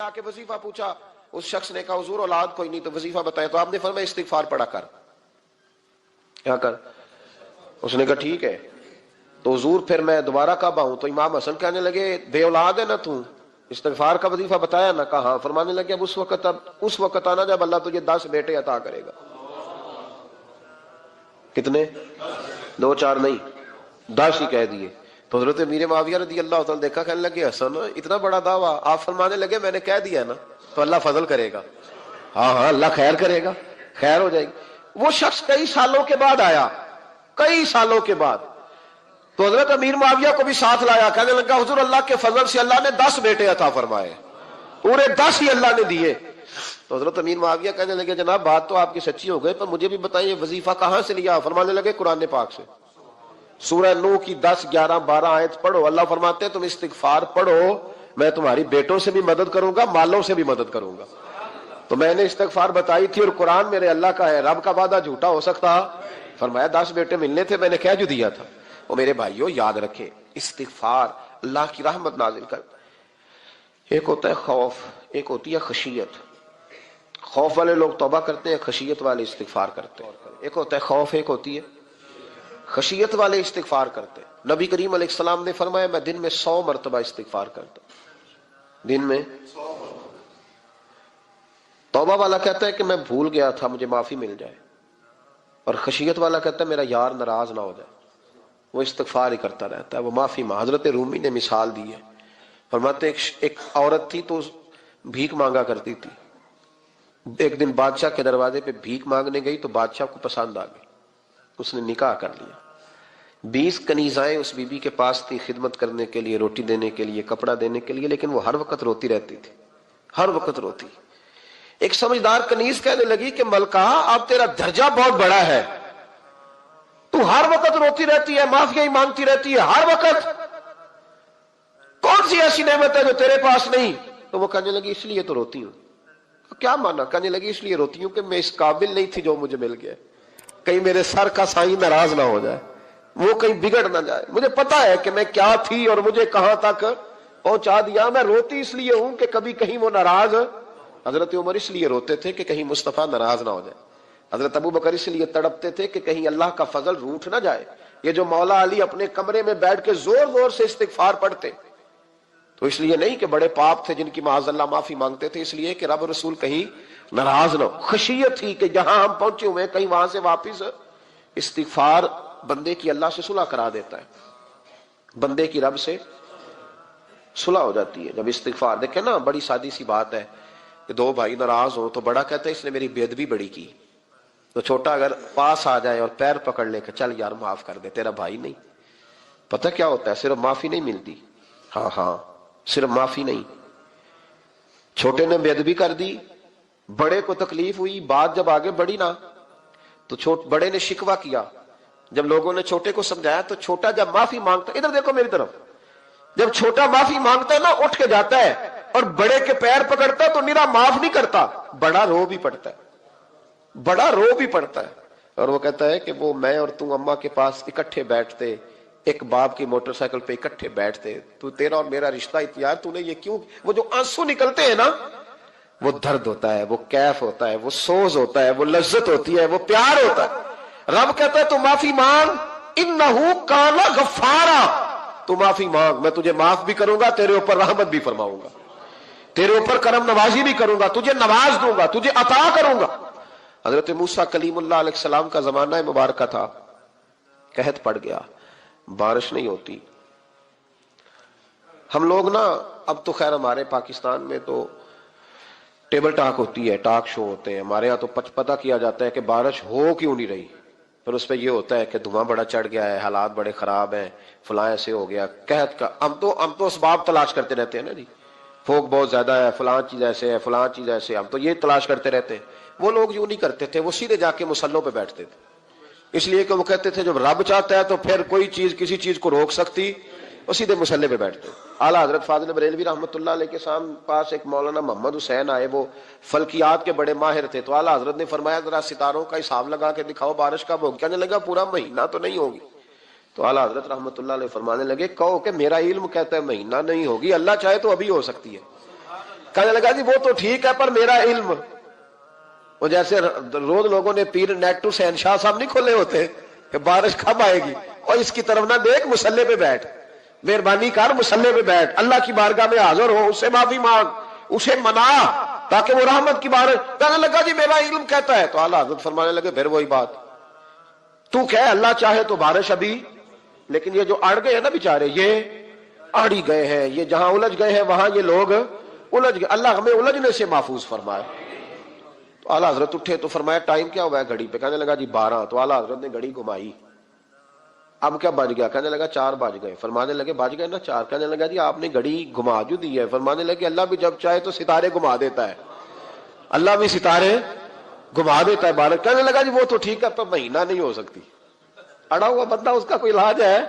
آ کے وظیفہ پوچھا, اس شخص نے کہا حضور اولاد کوئی نہیں تو وظیفہ بتایا, تو آپ نے فرمایا استغفار پڑھا کر. کیا کر؟ اس نے کہا ٹھیک ہے. تو حضور پھر میں دوبارہ کب آؤں؟ تو امام حسن کہنے لگے بے اولاد ہے نا تو, استغفار کا وظیفہ بتایا نا؟ کہا ہاں. فرمانے لگے اب اس وقت آنا جب اللہ تجھے 10 بیٹے عطا کرے گا. کتنے؟ 2 4 نہیں, 10 ہی کہہ دیے. تو حضرت امیر معاویہ رضی اللہ تعالیٰ دیکھا, کہنے لگے حسن اتنا بڑا دعویٰ. آپ فرمانے لگے میں نے کہہ دیا نا تو اللہ فضل کرے گا. ہاں ہاں اللہ خیر کرے گا, خیر ہو جائے گی. وہ شخص کئی سالوں کے بعد آیا, کئی سالوں کے بعد. تو حضرت امیر معاویہ کو بھی ساتھ لایا, کہنے لگا حضور اللہ کے فضل سے اللہ نے 10 بیٹے عطا فرمائے, پورے 10 ہی اللہ نے دیے. تو حضرت امیر معاویہ کہنے لگے جناب بات تو آپ کی سچی ہو گئی, پر مجھے بھی بتائیے وظیفہ کہاں سے لیا؟ فرمانے لگے قرآن پاک سے. سورہ نوح کی 10 11 12 آیت پڑھو. اللہ فرماتے ہیں تم استغفار پڑھو, میں تمہاری بیٹوں سے بھی مدد کروں گا, مالوں سے بھی مدد کروں گا. تو میں نے استغفار بتائی تھی اور قرآن میرے اللہ کا ہے, رب کا وعدہ جھوٹا ہو سکتا؟ فرمایا 10 بیٹے ملنے تھے, میں نے کہہ جو دیا تھا. وہ میرے بھائیوں یاد رکھے استغفار اللہ کی رحمت نازل کر. ایک ہوتا ہے خوف, ایک ہوتی ہے خشیت. خوف والے لوگ توبہ کرتے ہیں, خشیت والے استغفار کرتے ہیں. ایک ہوتا ہے خوف, ایک ہوتی ہے خشیت والے استغفار کرتے ہیں. نبی کریم علیہ السلام نے فرمایا میں دن میں 100 مرتبہ استغفار کرتا ہوں, دن میں. توبہ والا کہتا ہے کہ میں بھول گیا تھا مجھے معافی مل جائے, اور خشیت والا کہتا ہے میرا یار ناراض نہ ہو جائے, وہ استغفار ہی کرتا رہتا ہے, وہ معافی. حضرت رومی نے مثال دی ہے, فرماتے ایک عورت تھی تو بھیک مانگا کرتی تھی. ایک دن بادشاہ کے دروازے پہ بھیک مانگنے گئی تو بادشاہ کو پسند آ گئی, اس نے نکاح کر لیا. 20 کنیزائیں اس بی بی کے پاس تھی خدمت کرنے کے لیے, روٹی دینے کے لیے, کپڑا دینے کے لیے, لیکن وہ ہر وقت روتی رہتی تھی, ہر وقت روتی. ایک سمجھدار کنیز کہنے لگی کہ ملکہ اب تیرا درجہ بہت بڑا ہے, تو ہر وقت روتی رہتی ہے, معافیاں ہی مانگتی رہتی ہے ہر وقت, کون سی ایسی نعمت ہے جو تیرے پاس نہیں؟ تو وہ کہنے لگی اس لیے تو روتی ہوں. کیا مانا؟ کہنے لگی اس لیے روتی ہوں کہ میں اس قابل نہیں تھی جو مجھے مل گیا, کہیں میرے سر کا سائیں ناراض نہ ہو جائے, وہ کہیں بگڑ نہ جائے. مجھے پتا ہے کہ میں کیا تھی اور مجھے کہاں تک پہنچا دیا. میں روتی اس لیے ہوں کہ کبھی کہیں وہ ناراض. حضرت عمر اس لیے روتے تھے کہ کہیں مصطفیٰ ناراض نہ ہو جائے. حضرت ابو بکر اس لیے تڑپتے تھے کہ کہیں اللہ کا فضل روٹھ نہ جائے. یہ جو مولا علی اپنے کمرے میں بیٹھ کے زور زور سے استغفار پڑھتے, تو اس لیے نہیں کہ بڑے پاپ تھے جن کی معاذ اللہ معافی مانگتے تھے, اس لیے کہ رب رسول کہیں ناراض نہ ہو. خشیت تھی کہ جہاں ہم پہنچے ہوئے کہیں وہاں سے واپس. استغفار بندے کی اللہ سے صلح کرا دیتا ہے, بندے کی رب سے صلح ہو جاتی ہے جب استغفار. دیکھیں نا بڑی سادی سی بات ہے کہ 2 بھائی ناراض ہو تو بڑا کہتا ہے اس نے میری بے ادبی بڑی کی, تو چھوٹا اگر پاس آ جائے اور پیر پکڑ لے کہ چل یار معاف کر دے, تیرا بھائی نہیں. پتہ کیا ہوتا ہے؟ صرف معافی نہیں ملتی. ہاں صرف معافی نہیں. چھوٹے نے بے ادبی کر دی, بڑے کو تکلیف ہوئی, بات جب آگے بڑھی نا تو بڑے نے شکوہ کیا. جب لوگوں نے چھوٹے کو سمجھایا تو چھوٹا جب معافی مانگتا, ادھر دیکھو میری طرف, جب چھوٹا معافی مانگتا ہے نا اٹھ کے جاتا ہے اور بڑے کے پیر پکڑتا تو میرا معاف نہیں کرتا, بڑا رو بھی پڑتا ہے, بڑا رو بھی پڑتا ہے. اور وہ کہتا ہے کہ وہ میں اور تو اماں کے پاس اکٹھے بیٹھتے, ایک باپ کی موٹر سائیکل پہ اکٹھے بیٹھتے, تو تیرا اور میرا رشتہ یار تو نے یہ کیوں. وہ جو آنسو نکلتے ہیں نا وہ درد ہوتا ہے, وہ کیف ہوتا ہے, وہ سوز ہوتا ہے, وہ لذت ہوتی ہے, وہ پیار ہوتا ہے. رب کہتا ہے تو معافی مانگ, انہو کان غفارا, تو معافی مانگ, میں تجھے معاف بھی کروں گا, تیرے اوپر رحمت بھی فرماؤں گا, تیرے اوپر کرم نوازی بھی کروں گا, تجھے نواز دوں گا, تجھے عطا کروں گا. حضرت موسیٰ کلیم اللہ علیہ السلام کا زمانہ مبارکہ تھا, قحط پڑ گیا, بارش نہیں ہوتی. ہم لوگ نا اب تو خیر ہمارے پاکستان میں تو ٹیبل ٹاک ہوتی ہے, ٹاک شو ہوتے ہیں. ہمارے ہاں تو پتہ کیا جاتا ہے کہ بارش ہو کیوں نہیں رہی, پھر اس پہ یہ ہوتا ہے کہ دھواں بڑا چڑھ گیا ہے, حالات بڑے خراب ہیں, فلاں ایسے ہو گیا قحط کا. ہم تو اسباب تلاش کرتے رہتے ہیں نا جی, فوق بہت زیادہ ہے, فلاں چیز ایسے ہے, فلاں چیز ایسے, ہم تو یہ تلاش کرتے رہتے ہیں. وہ لوگ یوں نہیں کرتے تھے, وہ سیدھے جا کے مسلوں پہ بیٹھتے تھے, اس لیے کہ وہ کہتے تھے جب رب چاہتا ہے تو پھر کوئی چیز کسی چیز کو روک سکتی, وہ سیدھے مسلے پہ بیٹھتے. اعلیٰ حضرت فاضل بریلوی رحمۃ اللہ علیہ کے پاس ایک مولانا محمد حسین آئے, وہ فلکیات کے بڑے ماہر تھے. تو اعلیٰ حضرت نے فرمایا ذرا ستاروں کا حساب لگا کے دکھاؤ بارش کب ہوگی. کہنے لگا پورا مہینہ تو نہیں ہوگی. تو اعلیٰ حضرت رحمۃ اللہ علیہ فرمانے لگے کہو کہ میرا علم کہتا ہے مہینہ نہیں ہوگی, اللہ چاہے تو ابھی ہو سکتی ہے. کہنے لگا جی وہ تو ٹھیک ہے پر میرا علم، وہ جیسے روز لوگوں نے پیر نیٹو حسین شاہ صاحب نہیں کھولے ہوتے کہ بارش کب آئے گی، اور اس کی طرف نہ دیکھ، مصلے پہ بیٹھ، مہربانی کر مصلے پہ بیٹھ، اللہ کی بارگاہ میں حاضر ہو، اس سے معافی مانگ، اسے منا تاکہ وہ رحمت کی بارش۔ کہنے لگا جی میرا علم کہتا ہے، تو اعلیٰ حضرت فرمانے لگے پھر وہی بات، تو کہ اللہ چاہے تو بارش ابھی، لیکن یہ جو اڑ گئے ہیں نا بیچارے، یہ اڑ ہی گئے ہیں، یہ جہاں الجھ گئے ہیں وہاں یہ لوگ الجھ گئے، اللہ ہمیں الجھنے سے محفوظ فرمائے۔ تو اعلیٰ حضرت اٹھے تو فرمایا ٹائم کیا ہوا ہے گھڑی پہ؟ کہنے لگا جی 12۔ تو اعلیٰ حضرت نے گھڑی گھمائی، اب کیا بج گیا؟ کہنے لگا 4 بج گئے۔ فرمانے لگے بج گئے نا 4؟ کہنے لگا جی آپ نے گھڑی گھما جو دی ہے۔ فرمانے لگے اللہ بھی جب چاہے تو ستارے گھما دیتا ہے، اللہ بھی ستارے گھما دیتا ہے بارش۔ کہنے لگا جی وہ تو ٹھیک ہے پر مہینہ نہیں ہو سکتی، اڑا ہوا بندہ اس کا کوئی علاج ہے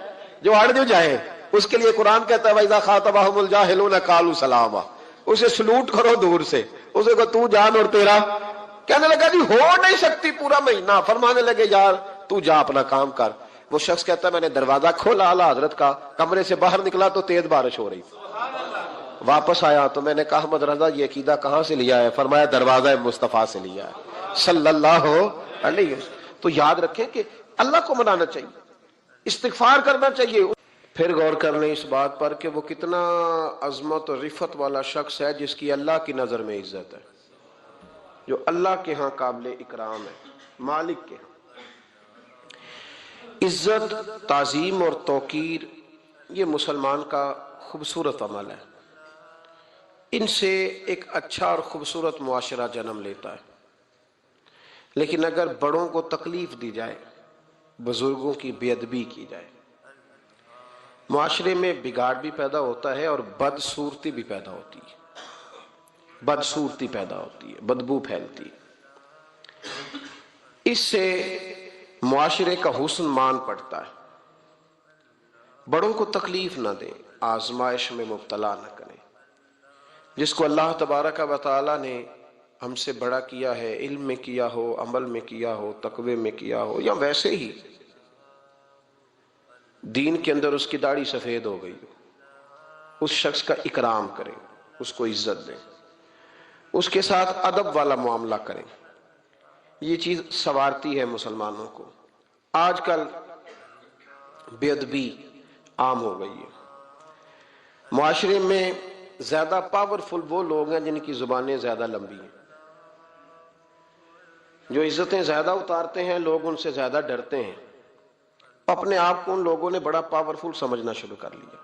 جو اڑ جو جائے؟ اس کے لیے قرآن کہتا ہے وَإِذَا خَاطَبَهُمُ الْجَاهِلُونَ قَالُوا سَلَامًا، اسے سلوٹ کرو دور سے، اسے کو تو جان اور تیرا۔ کہنے لگا جی ہو نہیں سکتی پورا مہینہ۔ فرمانے لگے یار تو جا اپنا کام کر۔ وہ شخص کہتا ہے میں نے دروازہ کھولا اعلیٰ حضرت کا، کمرے سے باہر نکلا تو تیز بارش ہو رہی، واپس آیا تو میں نے کہا احمد رضا یہ عقیدہ کہاں سے لیا ہے؟ فرمایا دروازہ مصطفیٰ سے لیا ہے صلی اللہ علیہ وسلم۔ تو یاد رکھیں کہ اللہ کو منانا چاہیے، استغفار کرنا چاہیے۔ پھر غور کر لیں اس بات پر کہ وہ کتنا عظمت اور رفت والا شخص ہے جس کی اللہ کی نظر میں عزت ہے، جو اللہ کے ہاں قابل اکرام ہے، مالک کے ہاں۔ عزت، تعظیم اور توقیر یہ مسلمان کا خوبصورت عمل ہے، ان سے ایک اچھا اور خوبصورت معاشرہ جنم لیتا ہے۔ لیکن اگر بڑوں کو تکلیف دی جائے، بزرگوں کی بے ادبی کی جائے، معاشرے میں بگاڑ بھی پیدا ہوتا ہے اور بدصورتی بھی پیدا ہوتی ہے، بدصورتی پیدا ہوتی ہے، بدبو پھیلتی ہے، اس سے معاشرے کا حسن مان پڑتا ہے۔ بڑوں کو تکلیف نہ دیں، آزمائش میں مبتلا نہ کریں۔ جس کو اللہ تبارک و تعالی نے ہم سے بڑا کیا ہے، علم میں کیا ہو، عمل میں کیا ہو، تقوی میں کیا ہو، یا ویسے ہی دین کے اندر اس کی داڑھی سفید ہو گئی ہو، اس شخص کا اکرام کریں، اس کو عزت دیں، اس کے ساتھ ادب والا معاملہ کریں۔ یہ چیز سنوارتی ہے مسلمانوں کو۔ آج کل بے ادبی عام ہو گئی ہے، معاشرے میں زیادہ پاورفل وہ لوگ ہیں جن کی زبانیں زیادہ لمبی ہیں، جو عزتیں زیادہ اتارتے ہیں، لوگ ان سے زیادہ ڈرتے ہیں، اپنے آپ کو ان لوگوں نے بڑا پاورفل سمجھنا شروع کر لیا۔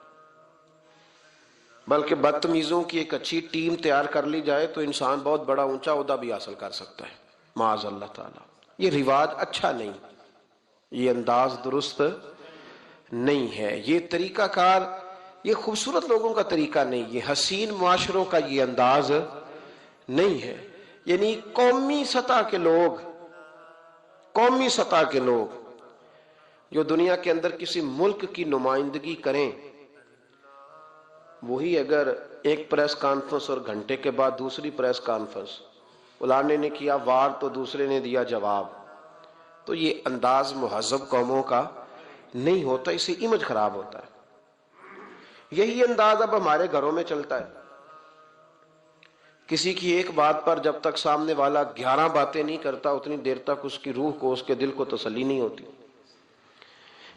بلکہ بدتمیزوں کی ایک اچھی ٹیم تیار کر لی جائے تو انسان بہت بڑا اونچا عہدہ بھی حاصل کر سکتا ہے، معاذ اللہ تعالی۔ یہ رواج اچھا نہیں، یہ انداز درست نہیں ہے، یہ طریقہ کار، یہ خوبصورت لوگوں کا طریقہ نہیں، یہ حسین معاشروں کا یہ انداز نہیں ہے۔ یعنی قومی سطح کے لوگ، قومی سطح کے لوگ جو دنیا کے اندر کسی ملک کی نمائندگی کریں، وہی اگر ایک پریس کانفرنس اور گھنٹے کے بعد دوسری پریس کانفرنس، فلانے نے کیا وار تو دوسرے نے دیا جواب، تو یہ انداز مہذب قوموں کا نہیں ہوتا، اس سے امیج خراب ہوتا ہے۔ یہی انداز اب ہمارے گھروں میں چلتا ہے، کسی کی ایک بات پر جب تک سامنے والا 11 باتیں نہیں کرتا اتنی دیر تک اس کی روح کو، اس کے دل کو تسلی نہیں ہوتی۔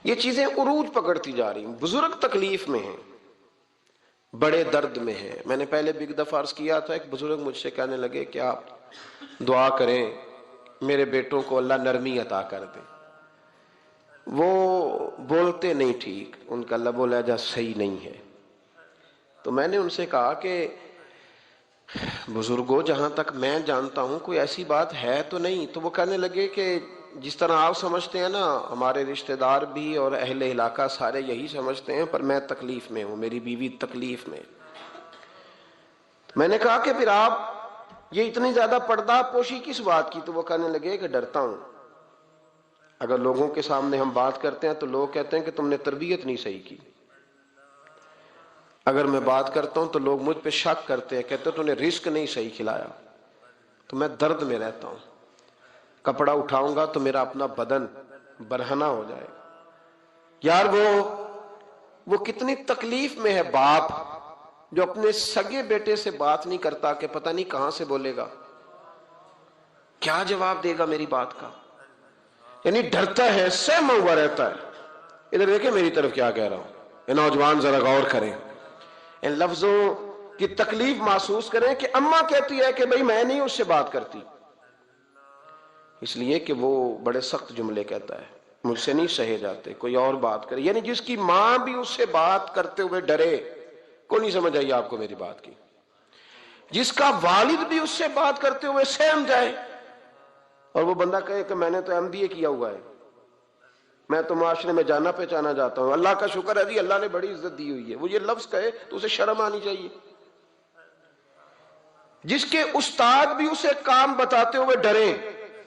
یہ چیزیں عروج پکڑتی جا رہی ہیں، بزرگ تکلیف میں ہیں، بڑے درد میں ہیں۔ میں نے پہلے بھی ایک دفعہ عرض کیا تھا، ایک بزرگ مجھ سے کہنے لگے کہ آپ دعا کریں میرے بیٹوں کو اللہ نرمی عطا کر دے، وہ بولتے نہیں ٹھیک، ان کا لب و لہجہ صحیح نہیں ہے۔ تو میں نے ان سے کہا کہ بزرگوں جہاں تک میں جانتا ہوں کوئی ایسی بات ہے تو نہیں۔ تو وہ کہنے لگے کہ جس طرح آپ سمجھتے ہیں نا، ہمارے رشتہ دار بھی اور اہل علاقہ سارے یہی سمجھتے ہیں، پر میں تکلیف میں ہوں، میری بیوی تکلیف میں۔ میں نے کہا کہ پھر آپ یہ اتنی زیادہ پردہ پوشی کس بات کی؟ تو وہ کہنے لگے کہ ڈرتا ہوں، اگر لوگوں کے سامنے ہم بات کرتے ہیں تو لوگ کہتے ہیں کہ تم نے تربیت نہیں صحیح کی، اگر میں بات کرتا ہوں تو لوگ مجھ پہ شک کرتے ہیں، کہتے ہیں تو نے رزق نہیں صحیح کھلایا، تو میں درد میں رہتا ہوں، کپڑا اٹھاؤں گا تو میرا اپنا بدن برہنہ ہو جائے۔ یار وہ کتنی تکلیف میں ہے باپ جو اپنے سگے بیٹے سے بات نہیں کرتا کہ پتہ نہیں کہاں سے بولے گا، کیا جواب دے گا میری بات کا، یعنی ڈرتا ہے، سہما ہوا رہتا ہے۔ ادھر دیکھیں میری طرف کیا کہہ رہا ہوں، یہ نوجوان ذرا غور کریں، ان لفظوں کی تکلیف محسوس کریں کہ اماں کہتی ہے کہ بھئی میں نہیں اس سے بات کرتی، اس لیے کہ وہ بڑے سخت جملے کہتا ہے، مجھ سے نہیں سہے جاتے، کوئی اور بات کرے، یعنی جس کی ماں بھی اس سے بات کرتے ہوئے ڈرے، کو نہیں سمجھ آئی آپ کو میری بات کی، جس کا والد بھی اس سے بات کرتے ہوئے سہم جائے، اور وہ بندہ کہے کہ میں نے تو MBA کیا ہوا ہے، میں تو معاشرے میں جانا پہچانا جاتا ہوں، اللہ کا شکر ہے جی اللہ نے بڑی عزت دی ہوئی ہے، وہ یہ لفظ کہے تو اسے شرم آنی چاہیے۔ جس کے استاد بھی اسے کام بتاتے ہوئے ڈرے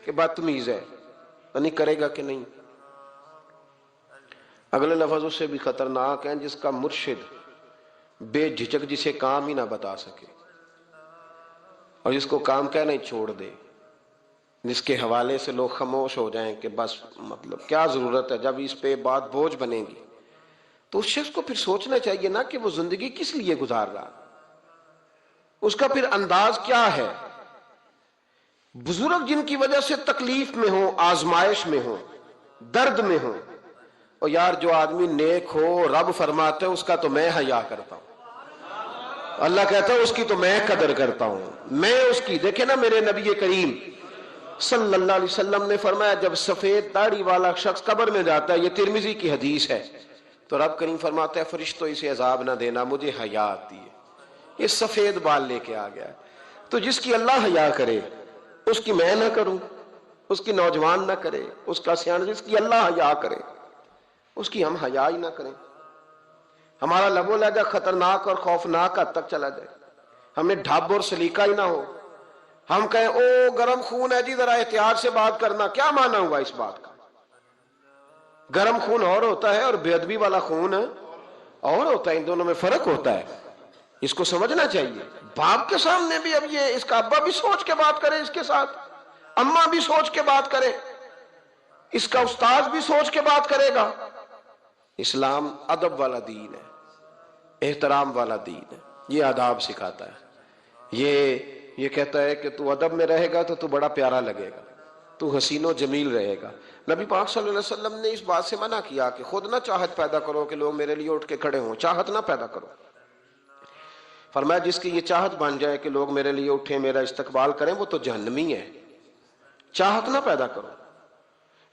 کہ بدتمیز ہے، نہیں کرے گا کہ نہیں۔ اگلے لفظ اس سے بھی خطرناک ہیں، جس کا مرشد بے جھجک جسے کام ہی نہ بتا سکے اور جس کو کام کہنا ہی چھوڑ دے، جس کے حوالے سے لوگ خاموش ہو جائیں کہ بس مطلب کیا ضرورت ہے، جب اس پہ بات بوجھ بنے گی تو اس شخص کو پھر سوچنا چاہیے نا کہ وہ زندگی کس لیے گزار رہا، اس کا پھر انداز کیا ہے۔ بزرگ جن کی وجہ سے تکلیف میں ہوں، آزمائش میں ہوں، درد میں ہوں، اور یار جو آدمی نیک ہو رب فرماتا ہے اس کا تو میں حیا کرتا ہوں، اللہ کہتا ہے اس کی تو میں قدر کرتا ہوں، میں اس کی۔ دیکھیں نا میرے نبی کریم صلی اللہ علیہ وسلم نے فرمایا جب سفید داڑھی والا شخص قبر میں جاتا ہے، یہ ترمذی کی حدیث ہے، تو رب کریم فرماتا ہے فرشتوں اسے عذاب نہ دینا، مجھے حیا آتی ہے، یہ سفید بال لے کے آ گیا۔ تو جس کی اللہ حیا کرے اس کی میں نہ کروں، اس کی نوجوان نہ کرے، اس کا سیاح، جس کی اللہ حیا کرے اس کی ہم حیا ہی نہ کریں، ہمارا لب و لہجہ خطرناک اور خوفناک حد تک چلا جائے، ہمیں ڈھب اور سلیقہ ہی نہ ہو، ہم کہیں او گرم خون ہے جی ذرا احتیاط سے بات کرنا، کیا معنی ہوا اس بات کا؟ گرم خون اور ہوتا ہے اور بے ادبی والا خون اور ہوتا ہے، ان دونوں میں فرق ہوتا ہے، اس کو سمجھنا چاہیے۔ باپ کے سامنے بھی اب یہ اس کا ابا بھی سوچ کے بات کرے، اس کے ساتھ اماں بھی سوچ کے بات کرے، اس کا استاد بھی سوچ کے بات کرے گا۔ اسلام ادب والا دین ہے، احترام والا دین ہے، یہ آداب سکھاتا ہے، یہ کہتا ہے کہ تو ادب میں رہے گا تو تو بڑا پیارا لگے گا، تو حسین و جمیل رہے گا۔ نبی پاک صلی اللہ علیہ وسلم نے اس بات سے منع کیا کہ خود نہ چاہت پیدا کرو کہ لوگ میرے لیے اٹھ کے کھڑے ہوں، چاہت نہ پیدا کرو۔ فرمایا جس کی یہ چاہت بن جائے کہ لوگ میرے لیے اٹھیں، میرا استقبال کریں، وہ تو جہنمی ہے، چاہت نہ پیدا کرو۔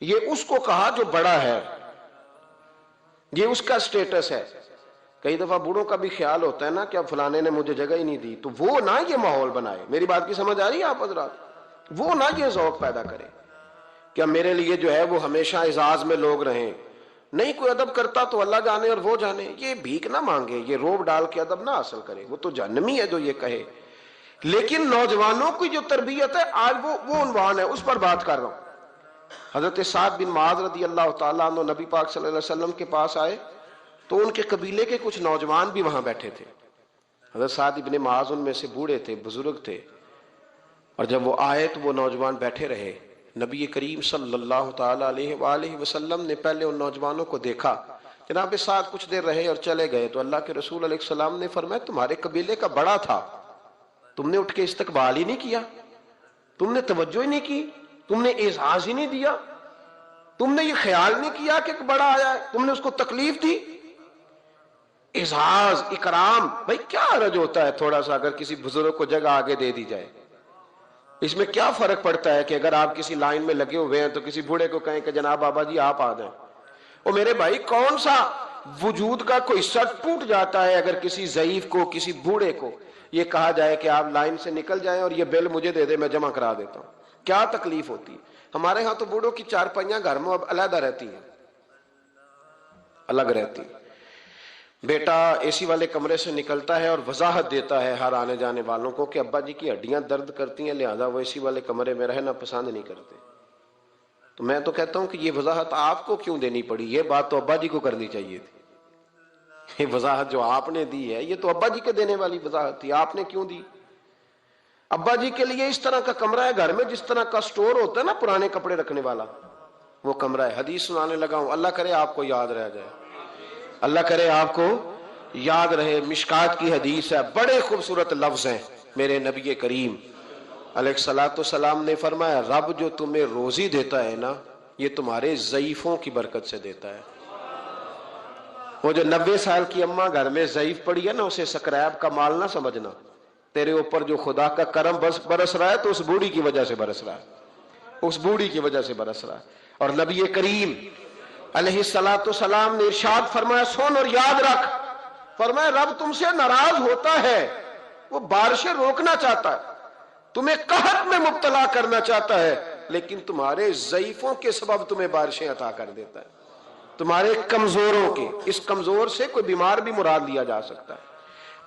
یہ اس کو کہا جو بڑا ہے، یہ اس کا سٹیٹس ہے۔ کئی دفعہ بوڑھوں کا بھی خیال ہوتا ہے نا کہ اب فلانے نے مجھے جگہ ہی نہیں دی، تو وہ نہ یہ ماحول بنائے، میری بات کی سمجھ آ رہی ہے آپ حضرات؟ وہ نہ یہ ذوق پیدا کرے کہ میرے لیے جو ہے وہ ہمیشہ اعزاز میں لوگ رہیں، نہیں کوئی ادب کرتا تو اللہ جانے اور وہ جانے، یہ بھیک نہ مانگے، یہ روب ڈال کے ادب نہ حاصل کرے، وہ تو جہنمی ہے جو یہ کہے۔ لیکن نوجوانوں کی جو تربیت ہے آج وہ عنوان ہے، اس پر بات کر رہا ہوں۔ حضرت سعد بن معاذ رضی اللہ تعالیٰ عنہ نبی پاک صلی اللہ علیہ وسلم کے پاس آئے تو ان کے قبیلے کے کچھ نوجوان بھی وہاں بیٹھے تھے۔ حضرت سعد بن معاذ ان میں سے بوڑھے تھے، بزرگ تھے، اور جب وہ آئے تو وہ نوجوان بیٹھے رہے۔ نبی کریم صلی اللہ تعالیٰ علیہ وآلہ وسلم نے پہلے ان نوجوانوں کو دیکھا، جناب سعد کچھ دیر رہے اور چلے گئے، تو اللہ کے رسول علیہ السلام نے فرمایا تمہارے قبیلے کا بڑا تھا، تم نے اٹھ کے استقبال ہی نہیں کیا، تم نے توجہ ہی نہیں کی، تم نے اعزاز ہی نہیں دیا، تم نے یہ خیال نہیں کیا کہ ایک بڑا آیا ہے، تم نے اس کو تکلیف دی۔ اعزاز اکرام، بھائی کیا حرج ہوتا ہے تھوڑا سا اگر کسی بزرگ کو جگہ آگے دے دی جائے، اس میں کیا فرق پڑتا ہے کہ اگر آپ کسی لائن میں لگے ہوئے ہیں تو کسی بوڑھے کو کہیں کہ جناب بابا جی آپ آ جائیں۔ اور میرے بھائی کون سا وجود کا کوئی حصہ ٹوٹ جاتا ہے اگر کسی ضعیف کو، کسی بوڑھے کو یہ کہا جائے کہ آپ لائن سے نکل جائیں اور یہ بل مجھے دے دے میں جمع کرا دیتا ہوں، کیا تکلیف ہوتی ہے؟ ہمارے ہاں تو بوڑھوں کی چارپائیاں گھر میں اب علیحدہ رہتی ہیں، الگ رہتی ہیں۔ بیٹا اے سی والے کمرے سے نکلتا ہے اور وضاحت دیتا ہے ہر آنے جانے والوں کو کہ ابا جی کی ہڈیاں درد کرتی ہیں لہذا وہ اے سی والے کمرے میں رہنا پسند نہیں کرتے۔ تو میں تو کہتا ہوں کہ یہ وضاحت آپ کو کیوں دینی پڑی؟ یہ بات تو ابا جی کو کرنی چاہیے تھی، یہ وضاحت جو آپ نے دی ہے یہ تو ابا جی کے دینے والی وضاحت تھی، آپ نے کیوں دی؟ ابا جی کے لیے اس طرح کا کمرہ ہے گھر میں جس طرح کا سٹور ہوتا ہے نا پرانے کپڑے رکھنے والا، وہ کمرہ ہے۔ حدیث سنانے لگا ہوں، اللہ کرے آپ کو یاد رہ جائے، اللہ کرے آپ کو یاد رہے مشکات کی حدیث ہے، بڑے خوبصورت لفظ ہیں میرے نبی کریم علیہ الصلوۃ والسلام نے فرمایا، رب جو تمہیں روزی دیتا ہے نا، یہ تمہارے ضعیفوں کی برکت سے دیتا ہے۔ وہ جو 90 سال کی اماں گھر میں ضعیف پڑی ہے نا، اسے سکریب کا مال نہ سمجھنا، تیرے اوپر جو خدا کا کرم برس رہا ہے تو اس بوڑھی کی وجہ سے برس رہا ہے، اس بوڑھی کی وجہ سے برس رہا ہے۔ اور نبی کریم علیہ الصلوۃ والسلام نے ارشاد فرمایا، سن اور یاد رکھ، فرمایا رب تم سے ناراض ہوتا ہے، وہ بارشیں روکنا چاہتا ہے، تمہیں قحط میں مبتلا کرنا چاہتا ہے، لیکن تمہارے ضعیفوں کے سبب تمہیں بارشیں عطا کر دیتا ہے، تمہارے کمزوروں کے۔ اس کمزور سے کوئی بیمار بھی مراد لیا جا سکتا ہے،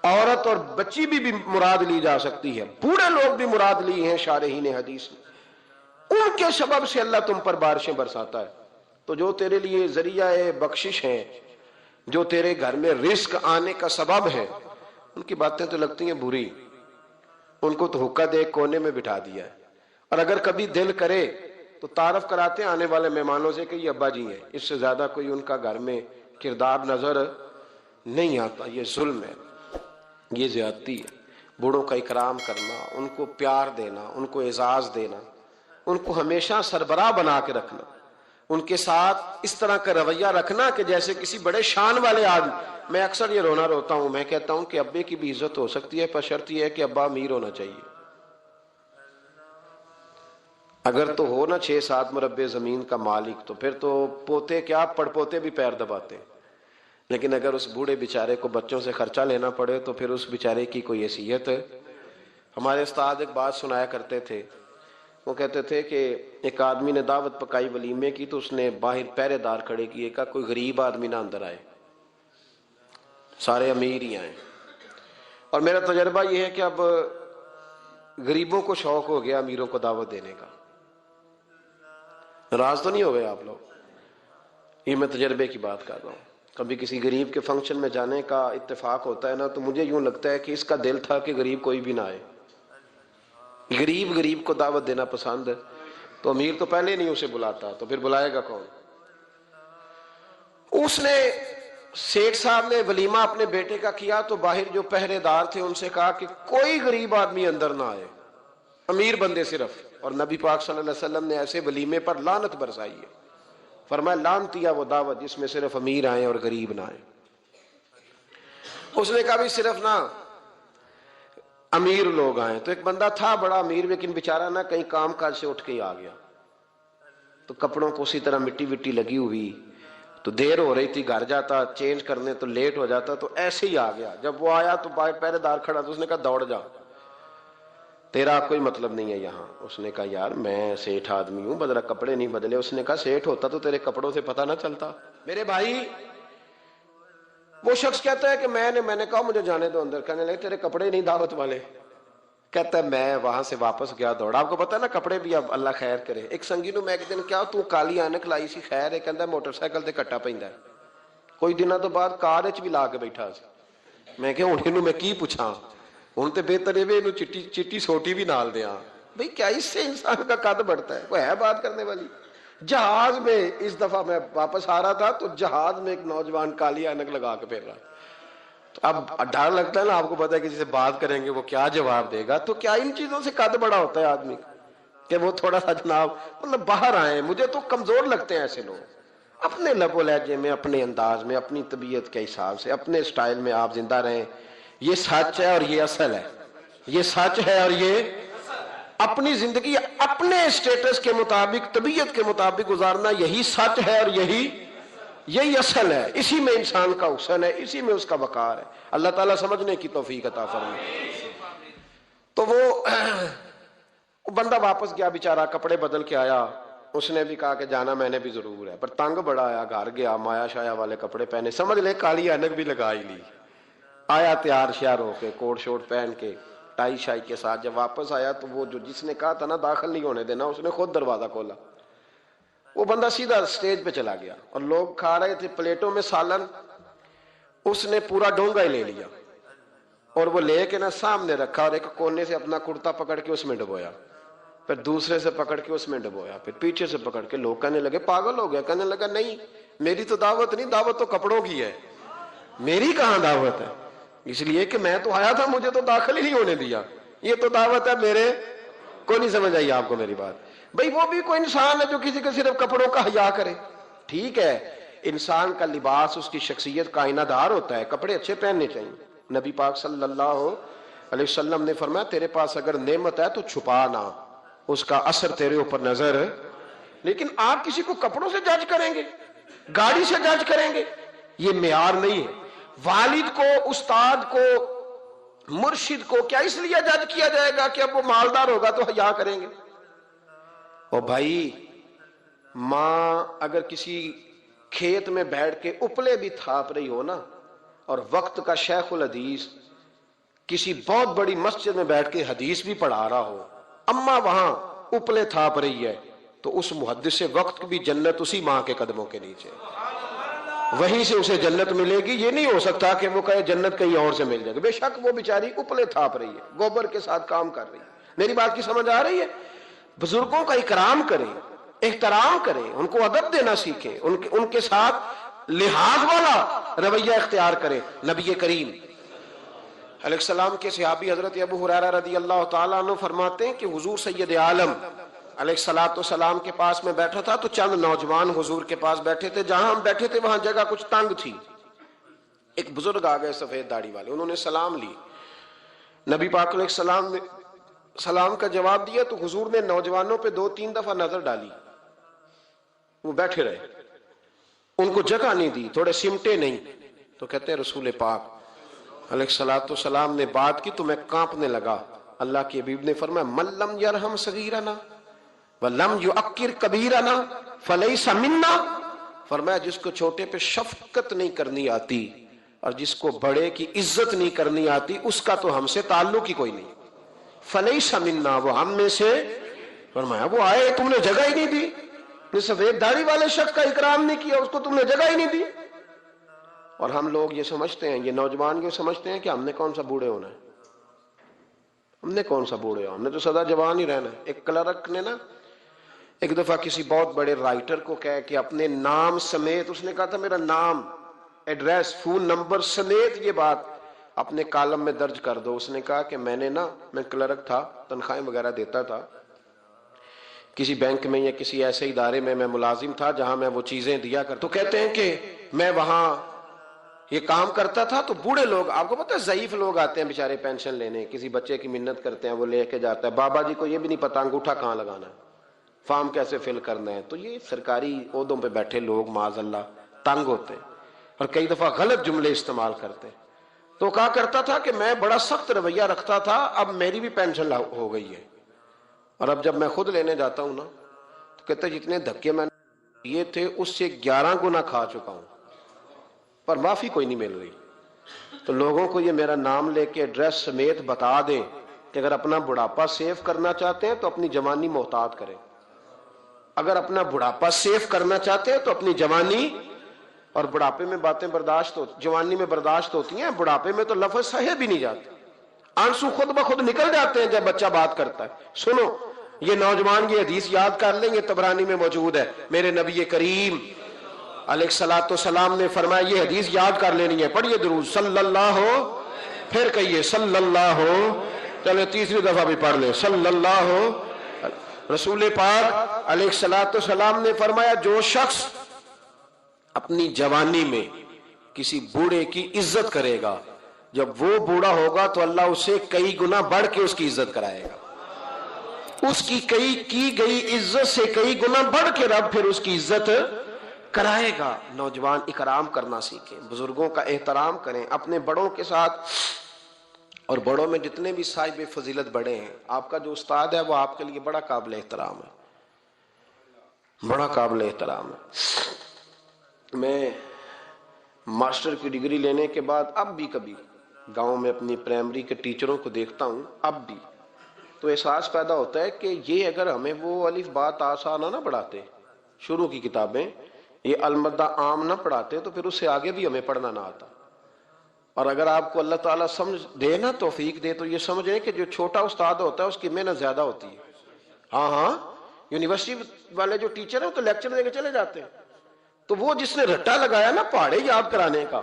عورت اور بچی بھی مراد لی جا سکتی ہے، بوڑھے لوگ بھی مراد لی ہیں شارحین حدیث نے، ان کے سبب سے اللہ تم پر بارشیں برساتا ہے۔ تو جو تیرے لیے ذریعہ بخشش ہیں، جو تیرے گھر میں رزق آنے کا سبب ہے، ان کی باتیں تو لگتی ہیں بری، ان کو تو حکا دے کونے میں بٹھا دیا ہے، اور اگر کبھی دل کرے تو تعارف کراتے ہیں آنے والے مہمانوں سے کہ یہ ابا جی ہیں، اس سے زیادہ کوئی ان کا گھر میں کردار نظر نہیں آتا۔ یہ ظلم ہے، یہ زیادتی ہے۔ بوڑھوں کا اکرام کرنا، ان کو پیار دینا، ان کو اعزاز دینا، ان کو ہمیشہ سربراہ بنا کے رکھنا، ان کے ساتھ اس طرح کا رویہ رکھنا کہ جیسے کسی بڑے شان والے آدمی۔ میں اکثر یہ روتا ہوں، میں کہتا ہوں کہ ابے کی بھی عزت ہو سکتی ہے، پر شرط یہ ہے کہ ابا امیر ہونا چاہیے۔ اگر تو ہو نا 6-7 مربع زمین کا مالک، تو پھر تو پوتے کیا پڑ پوتے بھی پیر دباتے ہیں، لیکن اگر اس بوڑھے بیچارے کو بچوں سے خرچہ لینا پڑے تو پھر اس بیچارے کی کوئی حیثیت ہے۔ ہمارے استاد ایک بات سنایا کرتے تھے، وہ کہتے تھے کہ ایک آدمی نے دعوت پکائی ولیمے کی، تو اس نے باہر پہرے دار کھڑے کیے، کہا کوئی غریب آدمی نہ اندر آئے، سارے امیر ہی آئیں۔ اور میرا تجربہ یہ ہے کہ اب غریبوں کو شوق ہو گیا امیروں کو دعوت دینے کا۔ ناراض تو نہیں ہو گئے آپ لوگ؟ یہ میں تجربے کی بات کر رہا ہوں۔ کبھی کسی غریب کے فنکشن میں جانے کا اتفاق ہوتا ہے نا، تو مجھے یوں لگتا ہے کہ اس کا دل تھا کہ غریب کوئی بھی نہ آئے، غریب کو دعوت دینا پسند ہے، تو امیر تو پہلے نہیں اسے بلاتا، تو پھر بلائے گا کون؟ اس نے سیٹھ صاحب نے ولیمہ اپنے بیٹے کا کیا، تو باہر جو پہرے دار تھے ان سے کہا کہ کوئی غریب آدمی اندر نہ آئے، امیر بندے صرف۔ اور نبی پاک صلی اللہ علیہ وسلم نے ایسے ولیمے پر لعنت برسائی ہے، فرمایا لعنتیا وہ دعوت جس میں صرف امیر آئیں اور غریب نہ آئیں۔ اس نے کہا بھی صرف نہ امیر لوگ آئیں۔ تو ایک بندہ تھا بڑا امیر، لیکن بیچارہ نہ کہیں کام کاج سے اٹھ کے ہی آ گیا، تو کپڑوں کو اسی طرح مٹی وٹی لگی ہوئی، تو دیر ہو رہی تھی، گھر جاتا چینج کرنے تو لیٹ ہو جاتا، تو ایسے ہی آ گیا۔ جب وہ آیا تو پہرے دار کھڑا، تو اس نے کہا دوڑ جا، تیرا کوئی مطلب نہیں ہے یہاں۔ اس نے کہا یار میں سیٹھ آدمی ہوں، بدلا کپڑے نہیں بدلے۔ اس نے کہا سیٹھ ہوتا تو تیرے کپڑوں سے پتہ نہ چلتا میرے بھائی۔ وہ شخص کہتا ہے کہ میں نے کہا مجھے جانے دو اندر، کہنے لگے تیرے کپڑے نہیں دعوت والے۔ کہتا ہے میں وہاں سے واپس گیا دوڑا، آپ کو پتا نا کپڑے بھی اب اللہ خیر کرے۔ ایک سنگی نو میں ایک دن کیا تو کالی اینک لائی سی، خیر ہے کہندا موٹر سائیکل تے کٹا پیندا ہے، کوئی دنوں تو بعد کار وچ بھی لا کے بیٹھا سی۔ میں کہ ہن اینوں میں کی پوچھاں، ہن تے بہتر ہے اینوں چٹی سوٹی بھی نال دیاں، بھئی کیا اس سے انسان کا قد بڑھتا ہے؟ کوئی ہے بات کرنے والی؟ جہاز میں اس دفعہ میں واپس آ رہا تھا تو جہاز میں ایک نوجوان کالی اینک لگا کے پھر رہا، اب ڈر لگتا ہے نا، آپ کو پتا ہے کسی سے بات کریں گے وہ کیا جواب دے گا، تو کیا ان چیزوں سے قد بڑا ہوتا ہے آدمی کہ وہ تھوڑا سا جناب مطلب باہر آئیں۔ مجھے تو کمزور لگتے ہیں ایسے لوگ، اپنے لب و لہجے میں، اپنے انداز میں، اپنی طبیعت کے حساب سے، اپنے سٹائل میں آپ زندہ رہیں۔ یہ سچ ہے اور یہ اصل ہے، یہ سچ ہے اور یہ اپنی زندگی اپنے اسٹیٹس کے مطابق، طبیعت کے مطابق گزارنا، یہی سچ ہے اور یہی اصل ہے۔ اسی میں انسان کا حسن ہے، اسی میں اس کا وقار ہے۔ اللہ تعالیٰ سمجھنے کی توفیق عطا فرمائے۔ تو وہ بندہ واپس گیا بیچارہ، کپڑے بدل کے آیا۔ اس نے بھی کہا کہ جانا میں نے بھی ضرور ہے، پر تنگ بڑا آیا، گھر گیا مایا شایا والے کپڑے پہنے، سمجھ لے کالی اینک بھی لگا ہی لی، آیا تیار شیار ہو کے کوٹ شوٹ پہن کے ٹائی شائی کے ساتھ۔ جب واپس آیا تو وہ جو جس نے کہا تھا نا داخل نہیں ہونے دینا، اس نے خود دروازہ کھولا۔ وہ بندہ سیدھا سٹیج پہ چلا گیا اور لوگ کھا رہے تھے پلیٹوں میں سالن، اس نے پورا ڈونگا ہی لے لیا اور وہ لے کے نا سامنے رکھا، اور ایک کونے سے اپنا کرتا پکڑ کے اس میں ڈبویا، پھر دوسرے سے پکڑ کے اس میں ڈبویا، پھر پیچھے سے پکڑ کے۔ لوگ کہنے لگے پاگل ہو گیا، کہنے لگا نہیں میری تو دعوت نہیں، دعوت تو کپڑوں کی ہے، میری کہاں دعوت ہے؟ اس لیے کہ میں تو آیا تھا، مجھے تو داخل ہی نہیں ہونے دیا، یہ تو دعوت ہے میرے کو. نہیں سمجھ آئی آپ کو میری بات؟ بھئی وہ بھی کوئی انسان ہے جو کسی کے صرف کپڑوں کا حیا کرے. ٹھیک ہے، انسان کا لباس اس کی شخصیت کا آئینہ دار ہوتا ہے، کپڑے اچھے پہننے چاہیے. نبی پاک صلی اللہ علیہ وسلم نے فرمایا تیرے پاس اگر نعمت ہے تو چھپا نہ، اس کا اثر تیرے اوپر نظر. لیکن آپ کسی کو کپڑوں سے جج کریں گے، گاڑی سے جج کریں گے، یہ معیار نہیں ہے. والد کو، استاد کو، مرشد کو کیا اس لیے جج کیا جائے گا کہ اب وہ مالدار ہوگا تو حیا کریں گے؟ او بھائی، ماں اگر کسی کھیت میں بیٹھ کے اپلے بھی تھاپ رہی ہو نا، اور وقت کا شیخ الحدیث کسی بہت بڑی مسجد میں بیٹھ کے حدیث بھی پڑھا رہا ہو، اماں وہاں اپلے تھاپ رہی ہے، تو اس محدث وقت کی بھی جنت اسی ماں کے قدموں کے نیچے، وہیں سے اسے جنت ملے گی. یہ نہیں ہو سکتا کہ وہ کہے جنت کہیں اور سے مل جائے گی. بے شک وہ بیچاری اپلے تھاپ رہی ہے، گوبر کے ساتھ کام کر رہی ہے. میری بات کی سمجھ آ رہی ہے؟ بزرگوں کا اکرام کریں، احترام کریں، ان کو ادب دینا سیکھیں، ان کے ساتھ لحاظ والا رویہ اختیار کریں. نبی کریم علیہ السلام کے صحابی حضرت ابو ہریرہ رضی اللہ تعالیٰ عنہ فرماتے ہیں کہ حضور سید عالم علیہ السلام کے پاس میں بیٹھا تھا تو چند نوجوان حضور کے پاس بیٹھے تھے. جہاں ہم بیٹھے تھے وہاں جگہ کچھ تنگ تھی. ایک بزرگ آ گئے سفید داڑھی والے، انہوں نے سلام لی. نبی پاک علیہ السلام نے سلام کا جواب دیا تو حضور نے نوجوانوں پہ 2-3 دفعہ نظر ڈالی. وہ بیٹھے رہے، ان کو جگہ نہیں دی، تھوڑے سمٹے نہیں. تو کہتے ہیں رسول پاک علیہ السلام نے بات کی تو میں کانپنے لگا. اللہ کے حبیب نے فرمایا من لم یرحم صغیرنا وَلَمْ يُعَقِّرْ كَبِیرَنَا فَلَيْسَ مِنَّا. فرمایا جس کو چھوٹے پہ شفقت نہیں کرنی آتی اور جس کو بڑے کی عزت نہیں کرنی آتی، اس کا تو ہم سے تعلق ہی کوئی نہیں. فَلَيْسَ مِنَّا، وہ ہم میں سے. فرمایا وہ آئے تم نے جگہ ہی نہیں دی، سفید داڑھی والے شخص کا اکرام نہیں کیا، اس کو تم نے جگہ ہی نہیں دی. اور ہم لوگ یہ سمجھتے ہیں، یہ نوجوان یہ سمجھتے ہیں کہ ہم نے کون سا بوڑھے ہونا ہے، ہم نے کون سا بوڑھے ہونا، ہم نے تو سدا جوان ہی رہنا ہے. ایک کلرک نے نا ایک دفعہ کسی بہت بڑے رائٹر کو کہہ کہ اپنے نام سمیت، اس نے کہا تھا میرا نام، ایڈریس، فون نمبر سمیت یہ بات اپنے کالم میں درج کر دو. اس نے کہا کہ میں کلرک تھا، تنخواہیں وغیرہ دیتا تھا کسی بینک میں یا کسی ایسے ادارے میں ملازم تھا جہاں میں وہ چیزیں دیا کرتا. تو کہتے ہیں کہ میں وہاں یہ کام کرتا تھا تو بوڑھے لوگ، آپ کو پتہ ہے ضعیف لوگ آتے ہیں بیچارے پینشن لینے، کسی بچے کی منت کرتے ہیں، وہ لے کے جاتا ہے، بابا جی کو یہ بھی نہیں پتا انگوٹھا کہاں لگانا ہے، فارم کیسے فل کرنا ہے. تو یہ سرکاری عہدوں پہ بیٹھے لوگ معاذ اللہ تنگ ہوتے ہیں اور کئی دفعہ غلط جملے استعمال کرتے ہیں. تو کہا کرتا تھا کہ میں بڑا سخت رویہ رکھتا تھا، اب میری بھی پینشن ہو گئی ہے اور اب جب میں خود لینے جاتا ہوں نا تو کہتا ہے جتنے دھکے میں نے یہ تھے اس سے 11 گنا کھا چکا ہوں پر معافی کوئی نہیں مل رہی. تو لوگوں کو یہ میرا نام لے کے ایڈریس سمیت بتا دیں کہ اگر اپنا بڑھاپا سیف کرنا چاہتے ہیں تو اپنی جوانی محتاط کریں، اگر اپنا بڑھاپا سیف کرنا چاہتے ہیں تو اپنی جوانی، اور بڑھاپے میں باتیں برداشت جوانی میں برداشت ہوتی ہیں، بڑھاپے میں تو لفظ سہے بھی نہیں جاتے، آنسو خود بخود نکل جاتے ہیں جب بچہ بات کرتا ہے. سنو یہ نوجوان یہ حدیث یاد کر لیں، یہ طبرانی میں موجود ہے. میرے نبی کریم علیہ السلام نے فرمایا یہ حدیث یاد کر لینی ہے. پڑھیے درود صلی اللہ ہو، پھر کہیے صلی اللہ ہو، چلے تیسری دفعہ بھی پڑھ لیں صلی اللہ ہو. رسول پاک علیہ السلام نے فرمایا جو شخص اپنی جوانی میں کسی بوڑھے کی عزت کرے گا، جب وہ بوڑھا ہوگا تو اللہ اسے کئی گنا بڑھ کے اس کی عزت کرائے گا. اس کی کی گئی عزت سے کئی گنا بڑھ کے رب پھر اس کی عزت کرائے گا. نوجوان اکرام کرنا سیکھیں، بزرگوں کا احترام کریں، اپنے بڑوں کے ساتھ. اور بڑوں میں جتنے بھی صاحب فضیلت بڑے ہیں، آپ کا جو استاد ہے وہ آپ کے لیے بڑا قابل احترام ہے، بڑا قابل احترام ہے. میں ماسٹر کی ڈگری لینے کے بعد اب بھی کبھی گاؤں میں اپنی پرائمری کے ٹیچروں کو دیکھتا ہوں، اب بھی تو احساس پیدا ہوتا ہے کہ یہ اگر ہمیں وہ الف با تا سا نہ پڑھاتے، شروع کی کتابیں یہ المدہ عام نہ پڑھاتے تو پھر اس سے آگے بھی ہمیں پڑھنا نہ آتا. اور اگر آپ کو اللہ تعالیٰ سمجھ دے نا، توفیق دے، تو یہ سمجھیں کہ جو چھوٹا استاد ہوتا ہے اس کی محنت زیادہ ہوتی ہے. ہاں یونیورسٹی والے جو ٹیچر ہیں تو لیکچر دے کے چلے جاتے ہیں، تو وہ جس نے رٹا لگایا نا پہاڑے یاد کرانے کا،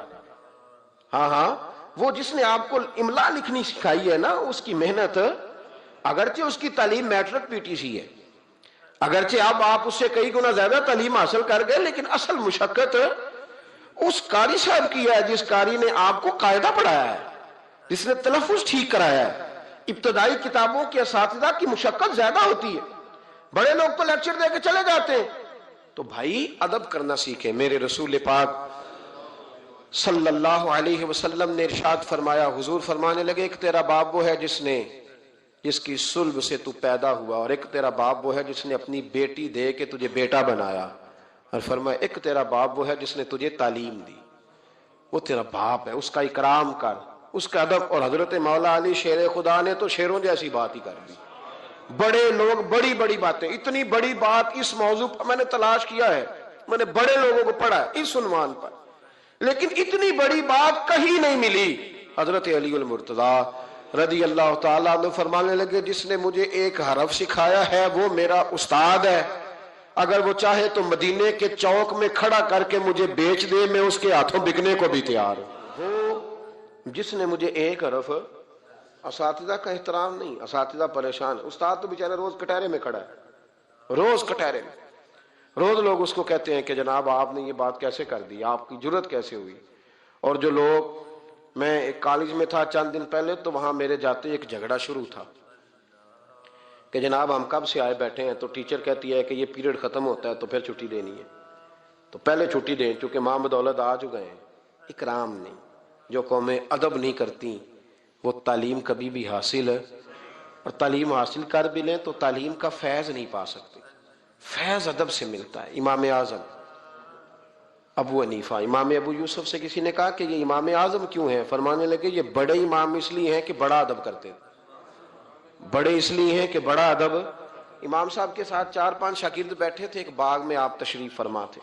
ہاں ہاں، وہ جس نے آپ کو املا لکھنی سکھائی ہے نا، اس کی محنت، اگرچہ اس کی تعلیم میٹرک پی ٹی سی ہے، اگرچہ اب آپ اس سے کئی گنا زیادہ تعلیم حاصل کر گئے، لیکن اصل مشقت اس قاری صاحب کی ہے، جس قاری نے آپ کو قاعدہ پڑھایا ہے، جس نے تلفظ ٹھیک کرایا ہے۔ ابتدائی کتابوں کے اساتذہ کی مشقت زیادہ ہوتی ہے، بڑے لوگ تو لیکچر دے کے چلے جاتے ہیں۔ تو بھائی ادب کرنا سیکھیں۔ میرے رسول پاک صلی اللہ علیہ وسلم نے ارشاد فرمایا، حضور فرمانے لگے، ایک تیرا باپ وہ ہے جس کی صلب سے تو پیدا ہوا، اور ایک تیرا باپ وہ ہے جس نے اپنی بیٹی دے کے تجھے بیٹا بنایا، اور فرمایا ایک تیرا باپ وہ ہے جس نے تجھے تعلیم دی، وہ تیرا باپ ہے، اس کا اکرام کر، اس کا ادب۔ اور حضرت مولا علی شیر خدا نے تو شیروں جیسی بات ہی کر دی۔ بڑے لوگ بڑی بڑی باتیں، اتنی بڑی بات اس موضوع پر میں نے تلاش کیا ہے، میں نے بڑے لوگوں کو پڑھا ہے اس عنوان پر، لیکن اتنی بڑی بات کہیں نہیں ملی۔ حضرت علی المرتضیٰ رضی اللہ تعالیٰ عنہ فرمانے لگے، جس نے مجھے ایک حرف سکھایا ہے وہ میرا استاد ہے، اگر وہ چاہے تو مدینے کے چوک میں کھڑا کر کے مجھے بیچ دے، میں اس کے ہاتھوں بکنے کو بھی تیار ہوں۔ وہ جس نے مجھے ایک حرف، اساتذہ کا احترام نہیں، اساتذہ پریشان، استاد تو بیچارے روز کٹہرے میں کھڑا ہے، روز کٹہرے میں، روز لوگ اس کو کہتے ہیں کہ جناب آپ نے یہ بات کیسے کر دی، آپ کی جرت کیسے ہوئی۔ اور جو لوگ، میں ایک کالج میں تھا چند دن پہلے، تو وہاں میرے جاتے ایک جھگڑا شروع تھا کہ جناب ہم کب سے آئے بیٹھے ہیں، تو ٹیچر کہتی ہے کہ یہ پیریڈ ختم ہوتا ہے تو پھر چھٹی دینی ہے، تو پہلے چھٹی دیں، چونکہ ماں بدولت آ چکے ہیں۔ اکرام نہیں، جو قومیں ادب نہیں کرتی وہ تعلیم کبھی بھی حاصل ہے، اور تعلیم حاصل کر بھی لیں تو تعلیم کا فیض نہیں پا سکتے۔ فیض ادب سے ملتا ہے۔ امام اعظم ابو حنیفہ، امام ابو یوسف سے کسی نے کہا کہ یہ امام اعظم کیوں ہیں؟ فرمانے لگے یہ بڑے امام اس لیے ہیں کہ بڑا ادب کرتے تھے، بڑے اس لیے ہیں کہ بڑا ادب۔ امام صاحب کے ساتھ 4-5 شاگرد بیٹھے تھے، ایک باغ میں آپ تشریف فرما تھے۔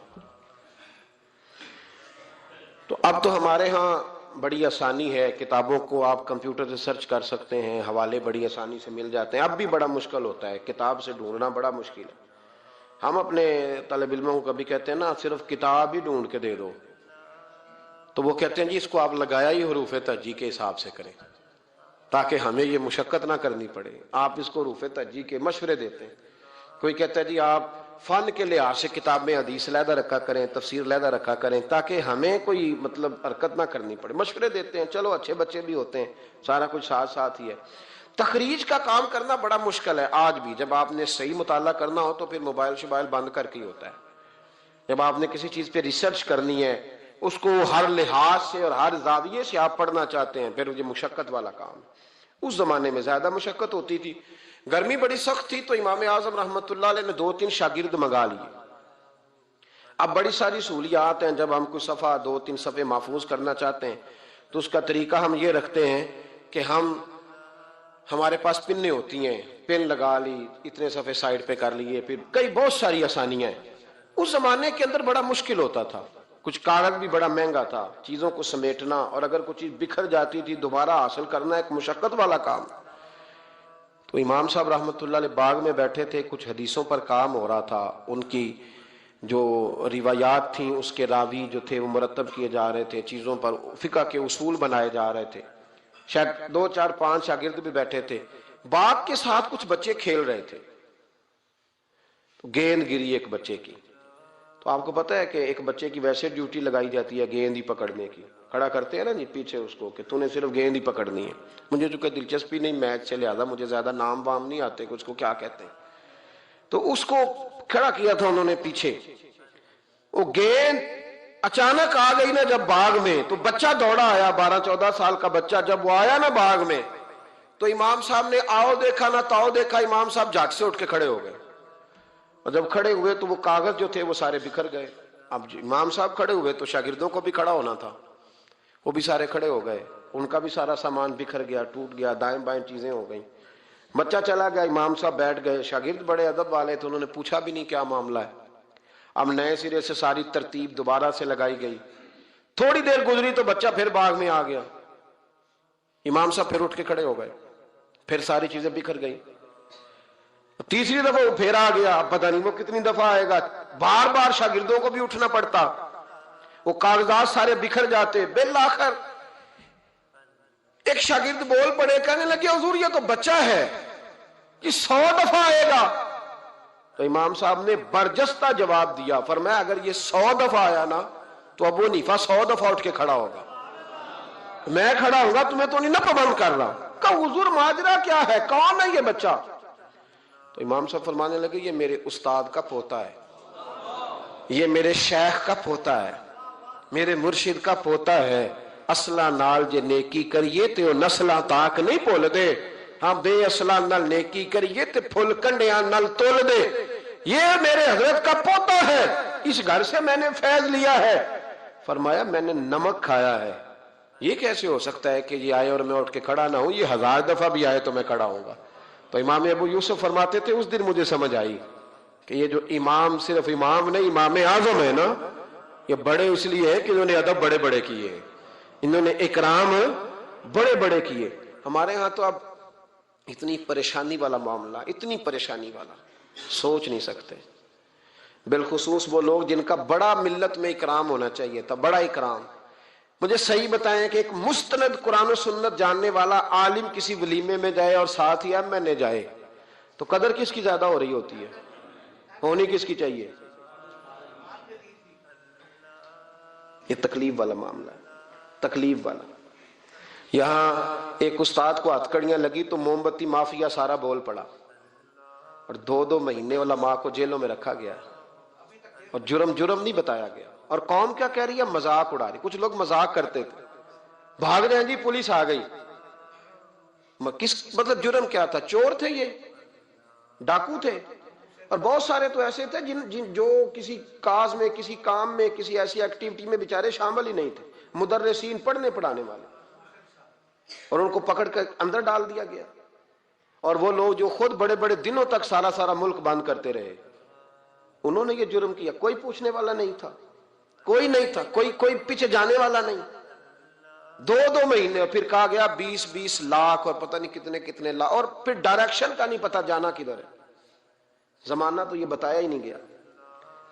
تو اب تو ہمارے ہاں بڑی آسانی ہے، کتابوں کو آپ کمپیوٹر سے سرچ کر سکتے ہیں، حوالے بڑی آسانی سے مل جاتے ہیں۔ اب بھی بڑا مشکل ہوتا ہے، کتاب سے ڈھونڈنا بڑا مشکل ہے۔ ہم اپنے طالب علموں کو کبھی کہتے ہیں نا صرف کتاب ہی ڈھونڈ کے دے دو، تو وہ کہتے ہیں جی اس کو آپ لگایا ہی حروف تہجی کے حساب سے کریں تاکہ ہمیں یہ مشقت نہ کرنی پڑے۔ آپ اس کو حروف تہجی کے مشورے دیتے ہیں۔ کوئی کہتا ہے جی آپ فن کے لحاظ سے کتاب میں حدیث علیحدہ رکھا کریں، تفسیر علیحدہ رکھا کریں تاکہ ہمیں کوئی مطلب حرکت نہ کرنی پڑے۔ مشورے دیتے ہیں، چلو اچھے بچے بھی ہوتے ہیں، سارا کچھ ساتھ ساتھ ہی ہے۔ تخریج کا کام کرنا بڑا مشکل ہے آج بھی۔ جب آپ نے صحیح مطالعہ کرنا ہو تو پھر موبائل شبائل بند کر کے ہی ہوتا ہے۔ جب آپ نے کسی چیز پہ ریسرچ کرنی ہے، اس کو ہر لحاظ سے اور ہر زاویے سے آپ پڑھنا چاہتے ہیں، پھر یہ مشقت والا کام۔ اس زمانے میں زیادہ مشقت ہوتی تھی، گرمی بڑی سخت تھی، تو امام اعظم رحمۃ اللہ علیہ نے 2-3 شاگرد منگا لیے۔ اب بڑی ساری سہولیات ہیں، جب ہم کوئی صفحہ 2-3 صفحے محفوظ کرنا چاہتے ہیں تو اس کا طریقہ ہم یہ رکھتے ہیں کہ ہمارے پاس پنیں ہوتی ہیں، پن لگا لی، اتنے صفحے سائڈ پہ کر لیے، پھر کئی بہت ساری آسانیاں ہیں۔ اس زمانے کے اندر بڑا مشکل ہوتا تھا، کچھ کاغذ بھی بڑا مہنگا تھا، چیزوں کو سمیٹنا، اور اگر کوئی چیز بکھر جاتی تھی دوبارہ حاصل کرنا ایک مشقت والا کام۔ تو امام صاحب رحمۃ اللہ علیہ باغ میں بیٹھے تھے، کچھ حدیثوں پر کام ہو رہا تھا، ان کی جو روایات تھیں اس کے راوی جو تھے وہ مرتب کیے جا رہے تھے، چیزوں پر فقہ کے اصول بنائے جا رہے تھے۔ شاید 2-4-5 شاگرد بھی بیٹھے تھے، باغ کے ساتھ کچھ بچے کھیل رہے تھے، تو گیند گری ایک بچے کی۔ تو آپ کو پتہ ہے کہ ایک بچے کی ویسے ڈیوٹی لگائی جاتی ہے گیند ہی پکڑنے کی، کھڑا کرتے ہیں نا جی پیچھے اس کو کہ تو نے صرف گیند ہی پکڑنی ہے۔ مجھے چونکہ دلچسپی نہیں میچ سے، لہذا مجھے زیادہ نام وام نہیں آتے کہ اس کو کیا کہتے ہیں، تو اس کو کھڑا کیا تھا انہوں نے پیچھے۔ وہ گیند اچانک آ گئی نا جب باغ میں، تو بچہ دوڑا آیا، 12-14 سال کا بچہ، جب وہ آیا نا باغ میں تو امام صاحب نے آؤ دیکھا نہ تاؤ دیکھا، امام صاحب جھٹ سے اٹھ کے کھڑے ہو گئے، اور جب کھڑے ہوئے تو وہ کاغذ جو تھے وہ سارے بکھر گئے۔ اب امام صاحب کھڑے ہوئے تو شاگردوں کو بھی کھڑا ہونا تھا، وہ بھی سارے کھڑے ہو گئے، ان کا بھی سارا سامان بکھر گیا، ٹوٹ گیا، دائیں بائیں چیزیں ہو گئیں۔ بچہ چلا گیا، امام صاحب بیٹھ گئے، شاگرد بڑے ادب والے تھے، انہوں نے پوچھا بھی نہیں کیا معاملہ ہے۔ اب نئے سرے سے ساری ترتیب دوبارہ سے لگائی گئی، تھوڑی دیر گزری تو بچہ پھر باغ میں آ گیا، امام صاحب پھر اٹھ کے کھڑے ہو گئے، پھر ساری چیزیں بکھر گئی۔ تیسری دفعہ وہ پھر آ گیا، اب پتہ نہیں وہ کتنی دفعہ آئے گا، بار بار شاگردوں کو بھی اٹھنا پڑتا، وہ کاغذات سارے بکھر جاتے۔ بالآخر ایک شاگرد بول پڑے، کہنے لگے حضور یہ تو بچہ ہے کہ 100 دفعہ آئے گا. تو امام صاحب نے برجستہ جواب دیا، فرمایا اگر یہ 100 دفعہ آیا نا تو ابو حنیفہ 100 دفعہ اٹھ کے کھڑا ہوگا. میں کھڑا ہوں گا، تمہیں تو نہیں نہ پابند کر رہا. کہا حضور ماجرا کیا ہے، کون ہے یہ بچہ؟ تو امام صاحب فرمانے لگے یہ میرے استاد کا پوتا ہے، یہ میرے شیخ کا پوتا ہے، میرے مرشد کا پوتا ہے. اصلہ نال جے نیکی کریے تے وہ نسلاں تاک نہیں بھول دے، ہاں بے اصلہ نال نیکی کریے تے پھل کنڈیاں نال تول دے. یہ میرے حضرت کا پوتا ہے، اس گھر سے میں نے فیض لیا ہے. فرمایا میں نے نمک کھایا ہے، یہ کیسے ہو سکتا ہے کہ یہ آئے اور میں اٹھ کے کھڑا نہ ہوں، یہ 1000 دفعہ بھی آئے تو میں کھڑا ہوں گا. تو امام ابو یوسف فرماتے تھے اس دن مجھے سمجھ آئی کہ یہ جو امام صرف امام نہیں، امام اعظم ہے نا، یہ بڑے اس لیے ہے کہ انہوں نے ادب بڑے بڑے کیے، انہوں نے اکرام بڑے بڑے کیے. ہمارے ہاں تو اب اتنی پریشانی والا معاملہ، اتنی پریشانی والا سوچ نہیں سکتے. بالخصوص وہ لوگ جن کا بڑا ملت میں اکرام ہونا چاہیے تھا، بڑا اکرام. مجھے صحیح بتائیں کہ ایک مستند قرآن و سنت جاننے والا عالم کسی ولیمے میں جائے اور ساتھ ہی ایم این اے جائے تو قدر کس کی زیادہ ہو رہی ہوتی ہے؟ ہونی کس کی چاہیے؟ یہ تکلیف والا معاملہ ہے، تکلیف والا. یہاں ایک استاد کو ہتھکڑیاں لگی تو موم بتی مافیا سارا بول پڑا اور 2 مہینے علماء کو جیلوں میں رکھا گیا اور جرم نہیں بتایا گیا. اور قوم کیا کہہ رہی ہے؟ مذاق اڑا رہی. کچھ لوگ مذاق کرتے تھے، بھاگ رہے ہیں جی پولیس آ گئی. کس مطلب جرم کیا تھا؟ چور تھے، یہ ڈاکو تھے. اور بہت سارے تو ایسے تھے جو کسی کاز میں، کسی کام میں، کسی ایسی ایکٹیویٹی میں بیچارے شامل ہی نہیں تھے، مدرسین پڑھنے پڑھانے والے، اور ان کو پکڑ کر اندر ڈال دیا گیا. اور وہ لوگ جو خود بڑے بڑے دنوں تک سارا ملک بند کرتے رہے، انہوں نے یہ جرم کیا. کوئی پوچھنے والا نہیں تھا، کوئی نہیں تھا، کوئی پیچھے جانے والا نہیں. 2 مہینے اور پھر کہا گیا 20 لاکھ اور پتہ نہیں کتنے لاکھ، اور پھر ڈائریکشن کا نہیں پتا جانا کدھر ہے. زمانہ تو یہ بتایا ہی نہیں گیا.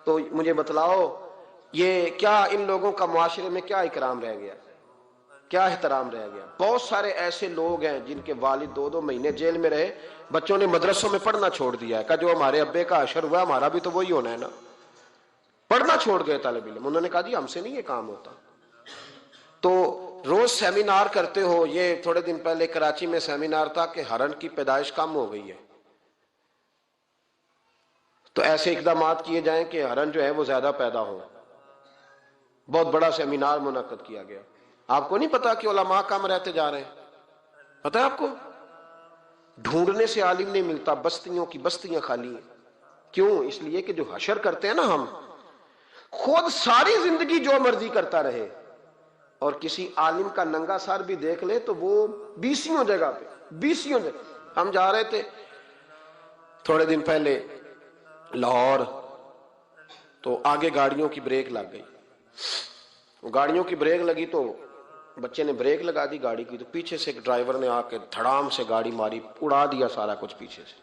تو مجھے بتلاؤ یہ کیا ان لوگوں کا معاشرے میں کیا اکرام رہ گیا، کیا احترام رہ گیا؟ بہت سارے ایسے لوگ ہیں جن کے والد 2 مہینے جیل میں رہے، بچوں نے مدرسوں میں پڑھنا چھوڑ دیا ہے. کہ جو ہمارے ابے کا حشر ہوا ہمارا بھی تو وہی ہونا ہے نا. پڑھنا چھوڑ گئے طالب علم، انہوں نے کہا جی ہم سے نہیں یہ کام ہوتا. تو روز سیمینار کرتے ہو. یہ تھوڑے دن پہلے کراچی میں سیمینار تھا کہ ہرن کی پیدائش کم ہو گئی ہے، تو ایسے اقدامات کیے جائیں کہ ہرن جو ہے وہ زیادہ پیدا ہو. بہت بڑا سیمینار منعقد کیا گیا. آپ کو نہیں پتا کہ علماء کم رہتے جا رہے ہیں؟ پتا ہے آپ کو؟ ڈھونڈنے سے عالم نہیں ملتا، بستیوں کی بستیاں خالی ہیں. کیوں؟ اس لیے کہ جو حشر کرتے ہیں نا، ہم خود ساری زندگی جو مرضی کرتا رہے اور کسی عالم کا ننگا سر بھی دیکھ لے تو وہ 20 جگہ پہ 20 جگہ. ہم جا رہے تھے تھوڑے دن پہلے لاہور، تو آگے گاڑیوں کی بریک لگ گئی. گاڑیوں کی بریک لگی تو بچے نے بریک لگا دی گاڑی کی، تو پیچھے سے ایک ڈرائیور نے آ کے دھڑام سے گاڑی ماری، اڑا دیا سارا کچھ پیچھے سے،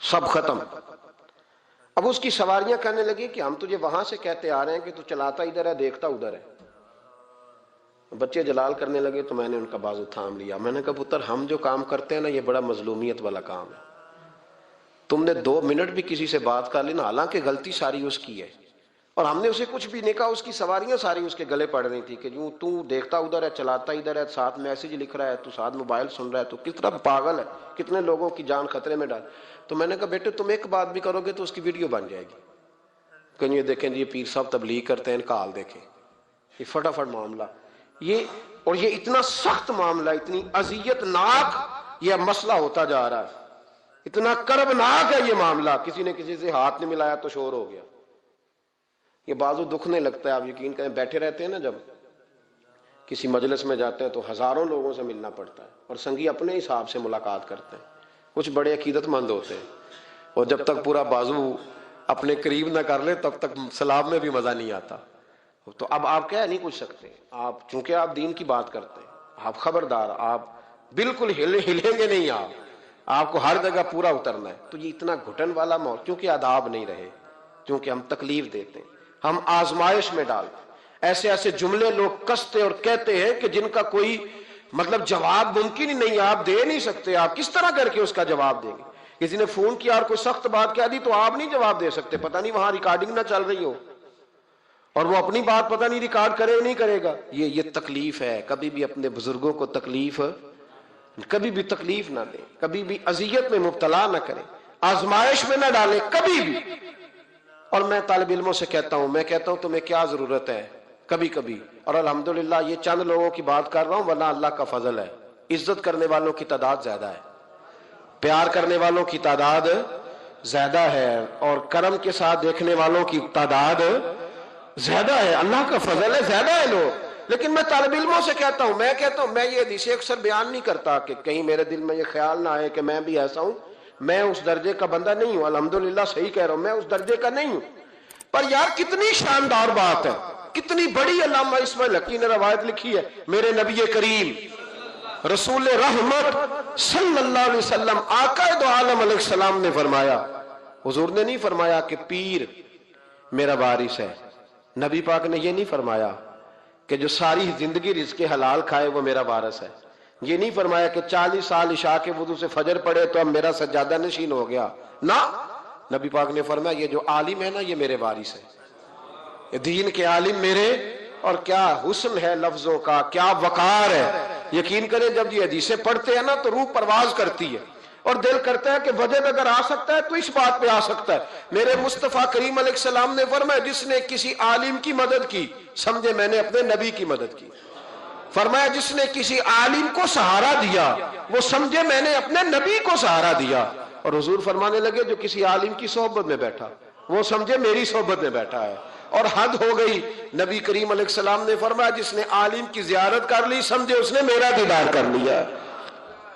سب ختم. اب اس کی سواریاں کہنے لگی کہ ہم تجھے وہاں سے کہتے آ رہے ہیں کہ تو چلاتا ادھر ہے دیکھتا ادھر ہے. بچے جلال کرنے لگے تو میں نے ان کا بازو تھام لیا. میں نے کہا پتر ہم جو کام کرتے ہیں نا یہ بڑا مظلومیت والا کام ہے. تم نے 2 منٹ بھی کسی سے بات کر لی نا، حالانکہ غلطی ساری اس کی ہے اور ہم نے اسے کچھ بھی نہیں کہا. اس کی سواریاں ساری اس کے گلے پڑ رہی تھی کہ جو تو دیکھتا ادھر ہے چلاتا ادھر ہے، ساتھ میسج لکھ رہا ہے، تو ساتھ موبائل سن رہا ہے، تو کتنا پاگل ہے، کتنے لوگوں کی جان خطرے میں ڈال. تو میں نے کہا بیٹے تم ایک بات بھی کرو گے تو اس کی ویڈیو بن جائے گی کہ یہ دیکھیں جی پیر صاحب تبلیغ کرتے ہیں، ان کا حال دیکھیں. یہ فٹافٹ معاملہ، یہ اور یہ اتنا سخت معاملہ، اتنی اذیت ناک یہ مسئلہ ہوتا جا رہا ہے، اتنا کربناک ہے یہ معاملہ. کسی نے کسی سے ہاتھ نہیں ملایا تو شور ہو گیا. یہ بازو دکھنے لگتا ہے. آپ یقین کریں بیٹھے رہتے ہیں نا، جب کسی مجلس میں جاتے ہیں تو ہزاروں لوگوں سے ملنا پڑتا ہے اور سنگی اپنے حساب سے ملاقات کرتے ہیں. کچھ بڑے عقیدت مند ہوتے ہیں اور جب تک پورا بازو اپنے قریب نہ کر لے تب تک سلام میں بھی مزہ نہیں آتا. تو اب آپ کہہ نہیں پوچھ سکتے، آپ چونکہ آپ دین کی بات کرتے ہیں، آپ خبردار، آپ بالکل ہلیں گے نہیں، آپ کو ہر جگہ پورا اترنا ہے. تو یہ اتنا گھٹن والا موت، کیونکہ آداب نہیں رہے، کیونکہ ہم تکلیف دیتے ہیں، ہم آزمائش میں ڈالتے ہیں. ایسے ایسے جملے لوگ کستے اور کہتے ہیں کہ جن کا کوئی مطلب جواب ممکن ہی نہیں، آپ دے نہیں سکتے، آپ کس طرح کر کے اس کا جواب دیں گے؟ کسی نے فون کیا اور کوئی سخت بات کہہ دی تو آپ نہیں جواب دے سکتے، پتہ نہیں وہاں ریکارڈنگ نہ چل رہی ہو اور وہ اپنی بات پتہ نہیں ریکارڈ کرے نہیں کرے گا۔ یہ تکلیف ہے۔ کبھی بھی اپنے بزرگوں کو تکلیف، کبھی بھی تکلیف نہ دیں، کبھی بھی اذیت میں مبتلا نہ کریں، آزمائش میں نہ ڈالیں کبھی بھی۔ اور میں طالب علموں سے کہتا ہوں، میں کہتا ہوں تمہیں کیا ضرورت ہے کبھی کبھی، اور الحمدللہ یہ چند لوگوں کی بات کر رہا ہوں، ورنہ اللہ کا فضل ہے، عزت کرنے والوں کی تعداد زیادہ ہے، پیار کرنے والوں کی تعداد زیادہ ہے، اور کرم کے ساتھ دیکھنے والوں کی تعداد زیادہ ہے، اللہ کا فضل ہے، زیادہ ہے لوگ۔ لیکن میں طالب علموں سے کہتا ہوں، میں یہ حدیثیں اکثر بیان نہیں کرتا کہ کہیں میرے دل میں یہ خیال نہ آئے کہ میں بھی ایسا ہوں، میں اس درجے کا بندہ نہیں ہوں، الحمدللہ صحیح کہہ رہا ہوں، میں اس درجے کا نہیں ہوں۔ پر یار کتنی شاندار بات ہے، کتنی بڑی علامہ اسماعیل حقی نے روایت لکھی ہے، میرے نبی کریم رسول رحمت صلی اللہ علیہ وسلم آقا دو عالم علیہ السلام نے فرمایا، حضور نے نہیں فرمایا کہ پیر میرا وارث ہے، نبی پاک نے یہ نہیں فرمایا کہ جو ساری زندگی رزق حلال کھائے وہ میرا وارث ہے، یہ نہیں فرمایا کہ 40 سال عشاء کے وضو سے فجر پڑے تو اب میرا سجادہ نشین ہو گیا، نہ، نبی پاک نے فرمایا یہ جو عالم ہے نا یہ میرے وارث ہے، یہ دین کے عالم میرے، اور کیا حسن ہے لفظوں کا، کیا وقار ہے۔ یقین کریں جب یہ حدیثیں پڑھتے ہیں نا تو روح پرواز کرتی ہے اور دل کرتا ہے کہ وجب اگر آ سکتا ہے تو اس بات پہ آ سکتا ہے۔ میرے مصطفیٰ کریم علیہ السلام نے فرمایا جس نے کسی عالم کی مدد کی سمجھے میں نے اپنے نبی کی مدد کی، فرمایا جس نے کسی عالم کو سہارا دیا وہ سمجھے میں نے اپنے نبی کو سہارا دیا، اور حضور فرمانے لگے جو کسی عالم کی صحبت میں بیٹھا وہ سمجھے میری صحبت میں بیٹھا ہے، اور حد ہو گئی، نبی کریم علیہ السلام نے فرمایا جس نے عالم کی زیارت کر لی سمجھے اس نے میرا دیدار کر لیا،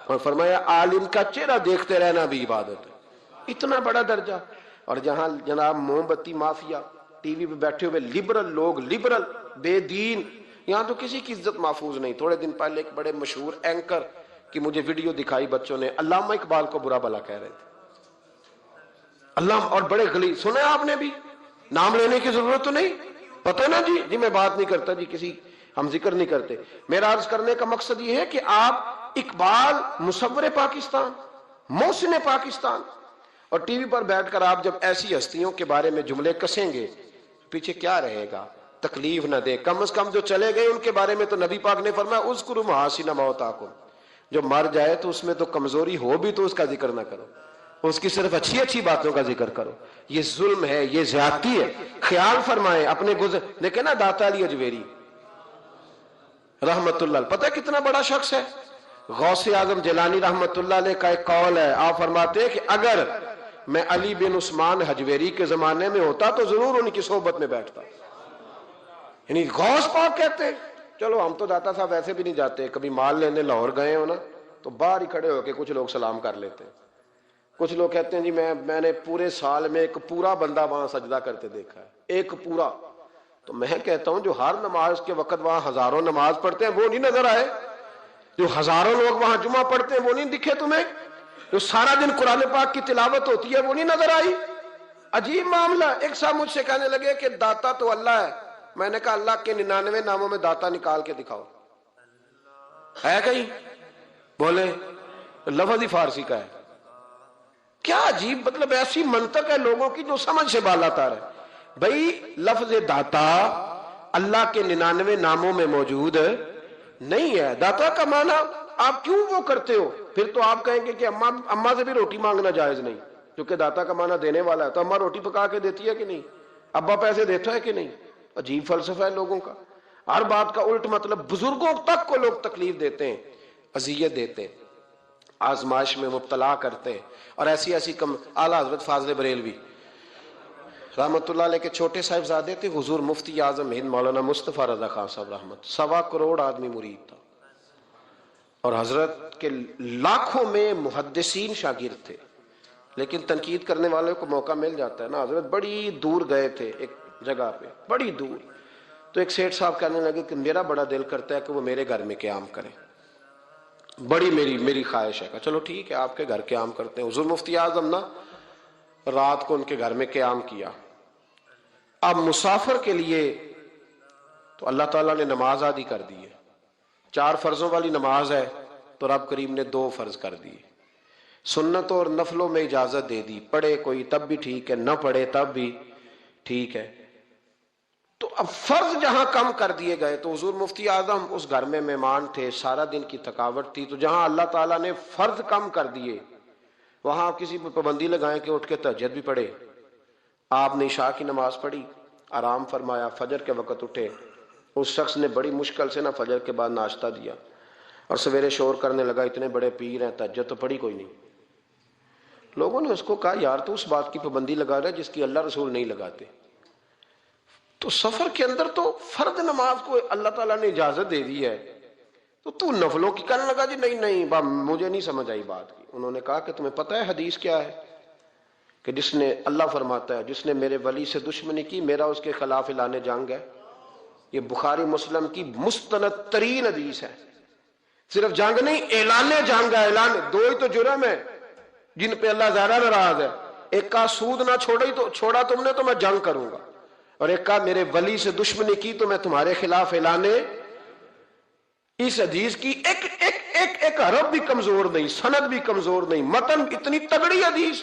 اور فرمایا عالم کا چہرہ دیکھتے رہنا بھی عبادت ہے، اتنا بڑا درجہ۔ اور جہاں جناب موم بتی مافیا ٹی وی پہ بیٹھے ہوئے لبرل لوگ، لبرل بے دین، یہاں تو کسی کی عزت محفوظ نہیں۔ تھوڑے دن پہلے ایک بڑے مشہور اینکر کی مجھے ویڈیو دکھائی بچوں نے، علامہ اقبال کو برا بھلا کہہ رہے تھے، علامہ، اور بڑے غلیظ، سنا آپ نے بھی، نام لینے کی ضرورت تو نہیں، پتہ نا جی میں بات نہیں کرتا جی، کسی ہم ذکر نہیں کرتے۔ میرا عرض کرنے کا مقصد یہ ہے کہ آپ اقبال مصور پاکستان، محسن پاکستان، اور ٹی وی پر بیٹھ کر آپ جب ایسی ہستیوں کے بارے میں جملے کسیں گے پیچھے کیا رہے گا؟ تکلیف نہ دے، کم از کم جو چلے گئے ان کے بارے میں تو نبی پاک نے فرمایا اذکروا محاسن موتاکم، جو مر جائے تو اس میں تو کمزوری ہو بھی تو اس کا ذکر نہ کرو، اس کی صرف اچھی اچھی باتوں کا ذکر کرو۔ یہ ظلم ہے، یہ زیادتی ہے، خیال فرمائیں اپنے گزر۔ دیکھیں نا داتا علی اجویری رحمت اللہ علیہ، پتہ ہے کتنا بڑا شخص ہے؟ غوث اعظم جیلانی رحمت اللہ علیہ کا ایک قول ہے، آپ فرماتے ہیں کہ اگر میں علی بن عثمان حجویری کے زمانے میں ہوتا تو ضرور ان کی صحبت میں بیٹھتا، یعنی غوث پاک کہتے ہیں۔ چلو ہم تو داتا صاحب ویسے بھی نہیں جاتے، کبھی مال لینے لاہور گئے ہو نا تو باہر ہی کھڑے ہو کے کچھ لوگ سلام کر لیتے ہیں، کچھ لوگ کہتے ہیں جی میں نے پورے سال میں ایک پورا بندہ وہاں سجدہ کرتے دیکھا ہے، ایک پورا۔ تو میں کہتا ہوں جو ہر نماز کے وقت وہاں ہزاروں نماز پڑھتے ہیں وہ نہیں نظر آئے؟ جو ہزاروں لوگ وہاں جمعہ پڑھتے ہیں وہ نہیں دکھے تمہیں؟ جو سارا دن قرآن پاک کی تلاوت ہوتی ہے وہ نہیں نظر آئی؟ عجیب معاملہ۔ ایک صاحب مجھ سے کہنے لگے کہ داتا تو اللہ ہے، میں نے کہا اللہ کے 99 ناموں میں داتا نکال کے دکھاؤ، ہے کہیں؟ بولے لفظ ہی فارسی کا ہے۔ کیا عجیب، مطلب ایسی منطق ہے لوگوں کی جو سمجھ سے بالا تر ہے۔ بھئی لفظ داتا اللہ کے 99 ناموں میں موجود نہیں ہے۔ داتا کا معنی آپ کیوں وہ کرتے ہو؟ پھر تو آپ کہیں گے کہ اماں سے بھی روٹی مانگنا جائز نہیں، کیونکہ داتا کا معنی دینے والا ہے، تو اماں روٹی پکا کے دیتی ہے کہ نہیں؟ ابا پیسے دیتا ہے کہ نہیں؟ عجیب فلسفہ ہے لوگوں کا، ہر بات کا الٹ مطلب۔ بزرگوں تک کو لوگ تکلیف دیتے ہیں، اذیت دیتے ہیں، آزمائش میں مبتلا کرتے ہیں، اور ایسی اعلیٰ حضرت فاضل بریلوی رحمت اللہ علیہ کے چھوٹے صاحبزادے تھے، حضور مفتی اعظم ہند مولانا مصطفیٰ رضا خان صاحب رحمت، 1.25 کروڑ آدمی مرید تھا، اور حضرت کے لاکھوں میں محدثین شاگرد تھے، لیکن تنقید کرنے والے کو موقع مل جاتا ہے نا۔ حضرت بڑی دور گئے تھے ایک جگہ پہ، بڑی دور، تو ایک سیٹھ صاحب کہنے لگے کہ میرا بڑا دل کرتا ہے کہ وہ میرے گھر میں قیام کریں، بڑی میری خواہش ہے۔ چلو ٹھیک ہے آپ کے گھر قیام کرتے ہیں۔ حضور مفتی اعظم نا رات کو ان کے گھر میں قیام کیا۔ اب مسافر کے لیے تو اللہ تعالیٰ نے نماز آدھی کر دی ہے، 4 فرضوں والی نماز ہے تو رب کریم نے 2 فرض کر دیے، سنتوں اور نفلوں میں اجازت دے دی، پڑھے کوئی تب بھی ٹھیک ہے، نہ پڑھے تب بھی ٹھیک ہے۔ تو اب فرض جہاں کم کر دیے گئے، تو حضور مفتی اعظم اس گھر میں مہمان تھے، سارا دن کی تھکاوٹ تھی، تو جہاں اللہ تعالیٰ نے فرض کم کر دیے وہاں آپ کسی پہ پابندی لگائیں کہ اٹھ کے تہجد بھی پڑھے۔ آپ نے عشاء کی نماز پڑھی، آرام فرمایا، فجر کے وقت اٹھے، اس شخص نے بڑی مشکل سے فجر کے بعد ناشتہ دیا اور سویرے شور کرنے لگا اتنے بڑے پیر ہیں، تہجد تو پڑھی کوئی نہیں۔ لوگوں نے اس کو کہا یار تو اس بات کی پابندی لگا رہا ہے جس کی اللہ رسول نہیں لگاتے۔ تو سفر کے اندر تو فرض نماز کو اللہ تعالیٰ نے اجازت دے دی ہے، تو نفلوں کی کہنے لگا جی نہیں مجھے نہیں سمجھ آئی بات کی۔ انہوں نے کہا کہ تمہیں پتہ ہے حدیث کیا ہے کہ جس نے، اللہ فرماتا ہے جس نے میرے ولی سے دشمنی کی میرا اس کے خلاف اعلان جنگ ہے۔ یہ بخاری مسلم کی مستند ترین حدیث ہے۔ صرف جنگ نہیں، اعلان جنگ ہے، اعلان۔ 2 ہی تو جرم ہے جن پہ اللہ زیادہ ناراض ہے، ایک کا سود نہ چھوڑا تم نے تو میں جنگ کروں گا، اور ایک کا میرے ولی سے دشمنی کی تو میں تمہارے خلاف اعلان۔ اس حدیث کی ایک حرف بھی کمزور نہیں، سند بھی کمزور نہیں، متن اتنی تگڑی حدیث